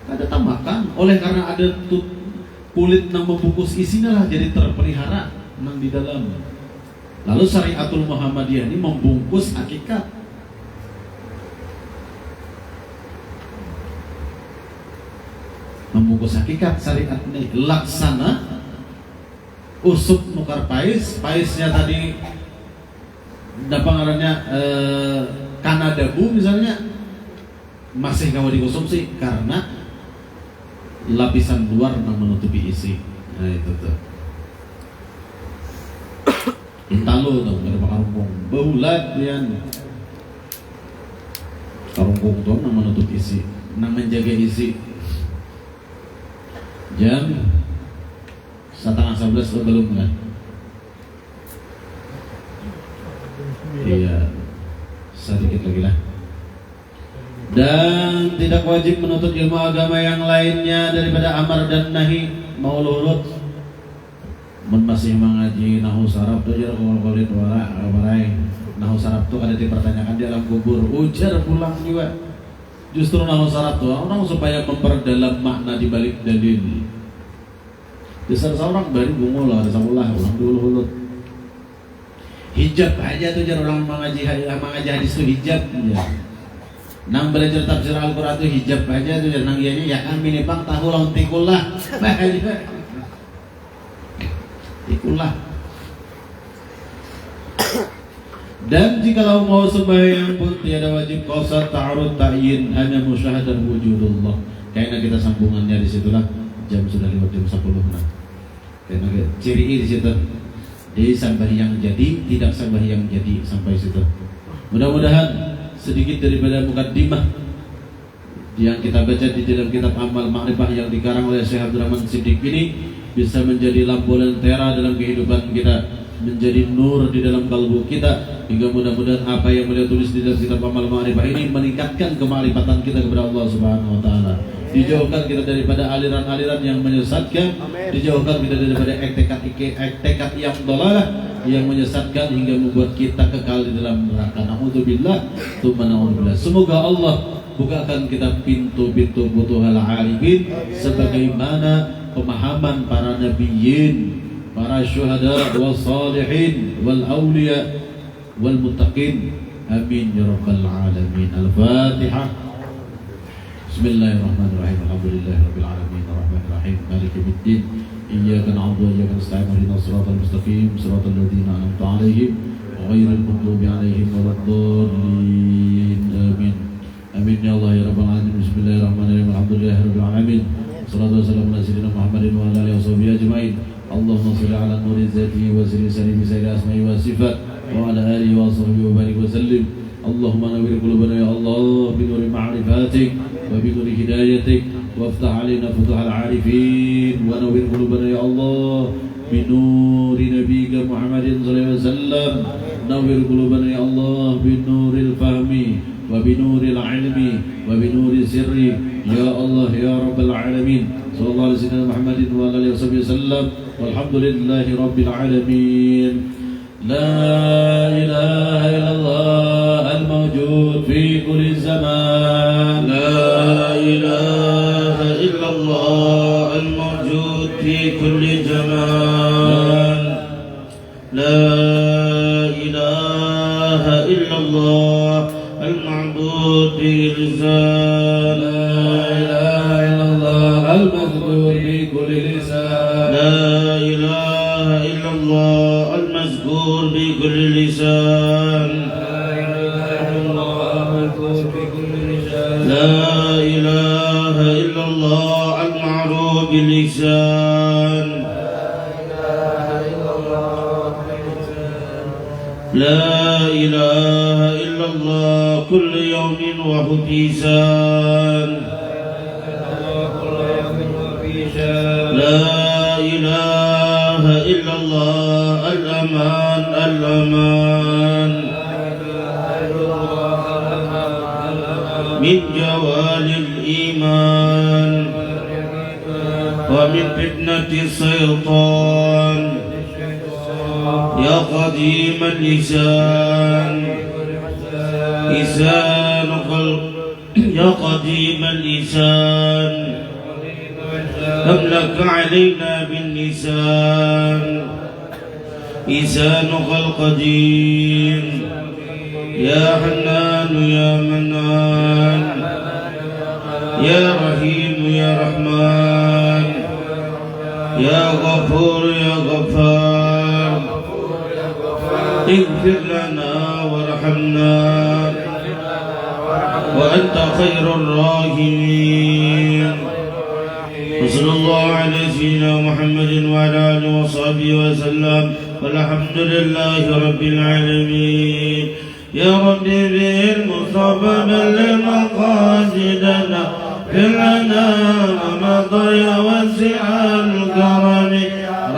Ada tamakan oleh karena ada kulit yang membungkus isinya lah jadi terpelihara nang di dalam. Lalu syariatul Muhammadiyah ini membungkus hakikat. Membungkus hakikat syariat ini laksana usuk nukar paisnya tadi dapangannya kana dabu misalnya masih kawa dikonsumsi karena lapisan luar yang menutupi isi. Nah itu tuh. Intalo tuh ada karungkung. Baulat yan. Karungkung tuh yang menutup isi, yang menjaga isi. Jam 10:30 belum kan? Iya. Sedikit lagi lah. Dan tidak wajib menuntut ilmu agama yang lainnya daripada amar dan nahi. Mau lurut mun masih mengaji nahu saraf tuh jar kulit warai nahu saraf tuh ada dipertanyakan di alam kubur ujar pulang juga. Justru nahu saraf tuh orang supaya memperdalam makna di balik dalil. Dasar seorang baru bungul ada samulah ulang dulu hulut. Hijab aja tuh jar orang mengaji hadis tuh hijab ya. Nang belajar tafsir Al-Quran itu hijab aja tuh nang ianya ya kan minipang tahu lawan tikulah. Tikulah. Dan jikalau mau sembahyang pun tiada wajib qasad ta'arud ta'yin hanya musyahadah wujudullah. Kayaknya kita sambungannya di situlah jam sudah lewat jam 10 nah. Kayaknya ciri di situ. Jadi sembahyang jadi tidak sembahyang jadi sampai situ. Mudah-mudahan sedikit daripada mukaddimah yang kita baca di dalam kitab Amal Ma'rifah yang dikarang oleh Syekh Abdurrahman Siddiq ini bisa menjadi lampu lentera dalam kehidupan kita, menjadi nur di dalam kalbu kita, hingga mudah-mudahan apa yang beliau tulis di dalam kitab Amal Ma'rifah ini meningkatkan kemarifatan kita kepada Allah Subhanahu wa taala. Dijauhkan kita daripada aliran-aliran yang menyesatkan, dijauhkan kita daripada ektekat yang dolalah yang menyesatkan hingga membuat kita kekal di dalam neraka. Na'udzubillah, tsumma na'udzubillah. Semoga Allah bukakan kita pintu-pintu butuhal arifin sebagaimana pemahaman para nabiyyin, para syuhada wal salihin wal awliya wal muttaqin. Amin ya rabbal alamin. Al-Fatihah. Bismillahirrahmanirrahim. Alhamdulillahirabbil alamin arrahmanir rahim maliki yaumiddin. Iyyaka na'budu wa iyyaka nasta'in ihdinas siratal mustaqim siratal ladzina an'amta 'alaihim ghairil maghdubi 'alaihim waladdallin. Amin. Amin ya Allah ya rabbal alamin. Bismillahirrahmanirrahim. Alhamdulillahirabbil alamin. Shallallahu wasallam ala sayyidina Muhammadin wa ala alihi washabihi ajmain. Allahumma shalli ala nuri dzatihi wa sirri sari bi sayyi asma'i wa sifat wa ala alihi wa sahbihi wa barik wa sallim. Allahumma nawwir qulubana ya Allah bi nuri ma'rifatik wa bi nuri hidayatik waftah alaina futuhal arifin wa nawwir qulubana ya Allah bi nuri nabiyyika Muhammadin sallallahu alaihi wasallam. Nawwir qulubana ya Allah bi nuril fahmi wa bi nuril ilmi wa bi nuri sirri ya Allah ya rabbal alamin. Sallallahu alaihi wasallam Muhammadin wa alihi wasallam. Walhamdulillahi rabbil alamin. La ilaha illallah al-mawjud fi kulli zaman. La ilaha illallah al-mawjud fi kulli zaman. La ilaha illallah al-ma'bud bi lisan. La ilaha illallah al-mazkur bi kulli lisan. La ilaha illallah al-mazkur bi kulli lisan. لا إله إلا الله المعروف باللسان. لا إله إلا الله كل يوم وحديثان. لا إله إلا الله الأمان الأمان من جوال الإيمان ومن فتنة الشيطان. يا قديم اللسان لسان قلب. يا قديم اللسان أملك علينا باللسان. لسانك القديم. يا حنان يا منان. يا رحيم يا رحمن. يا غفور يا غفار. اغفر لنا وارحمنا وأنت خير الراحمين. وصلى الله على سيدنا محمد وعلى آله وصحبه وسلم والحمد لله رب العالمين. يا رب بالمصطفى بلغ مقاصدنا في الأنام مضى وسع الكرم.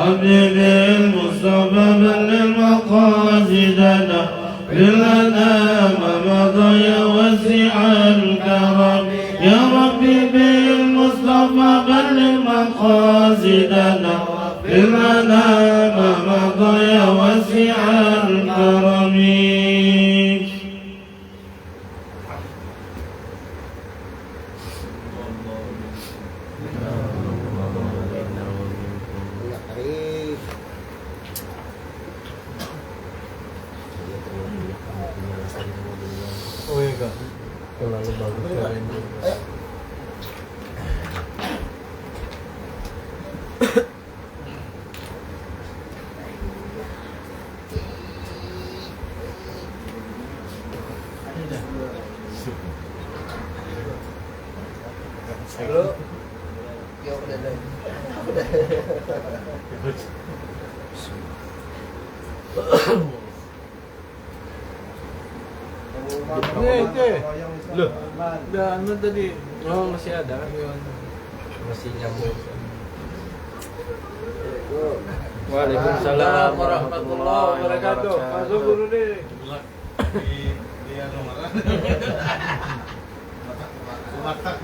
رب بالمصطفى بلغ مقاصدنا في الأنام مضى وسع الكرم. يا رب بالمصطفى بلغ مقاصدنا في الأنام مضى وسع الكرم. Oh iya kak, terlalu bagus keren. Halo. Ya udah deh. Loh, Udah anu tadi. Oh, masih ada kan? Masih nyambung. Waalaikumsalam warahmatullahi wabarakatuh. Masuk dulu deh. Dia nomor. Matak.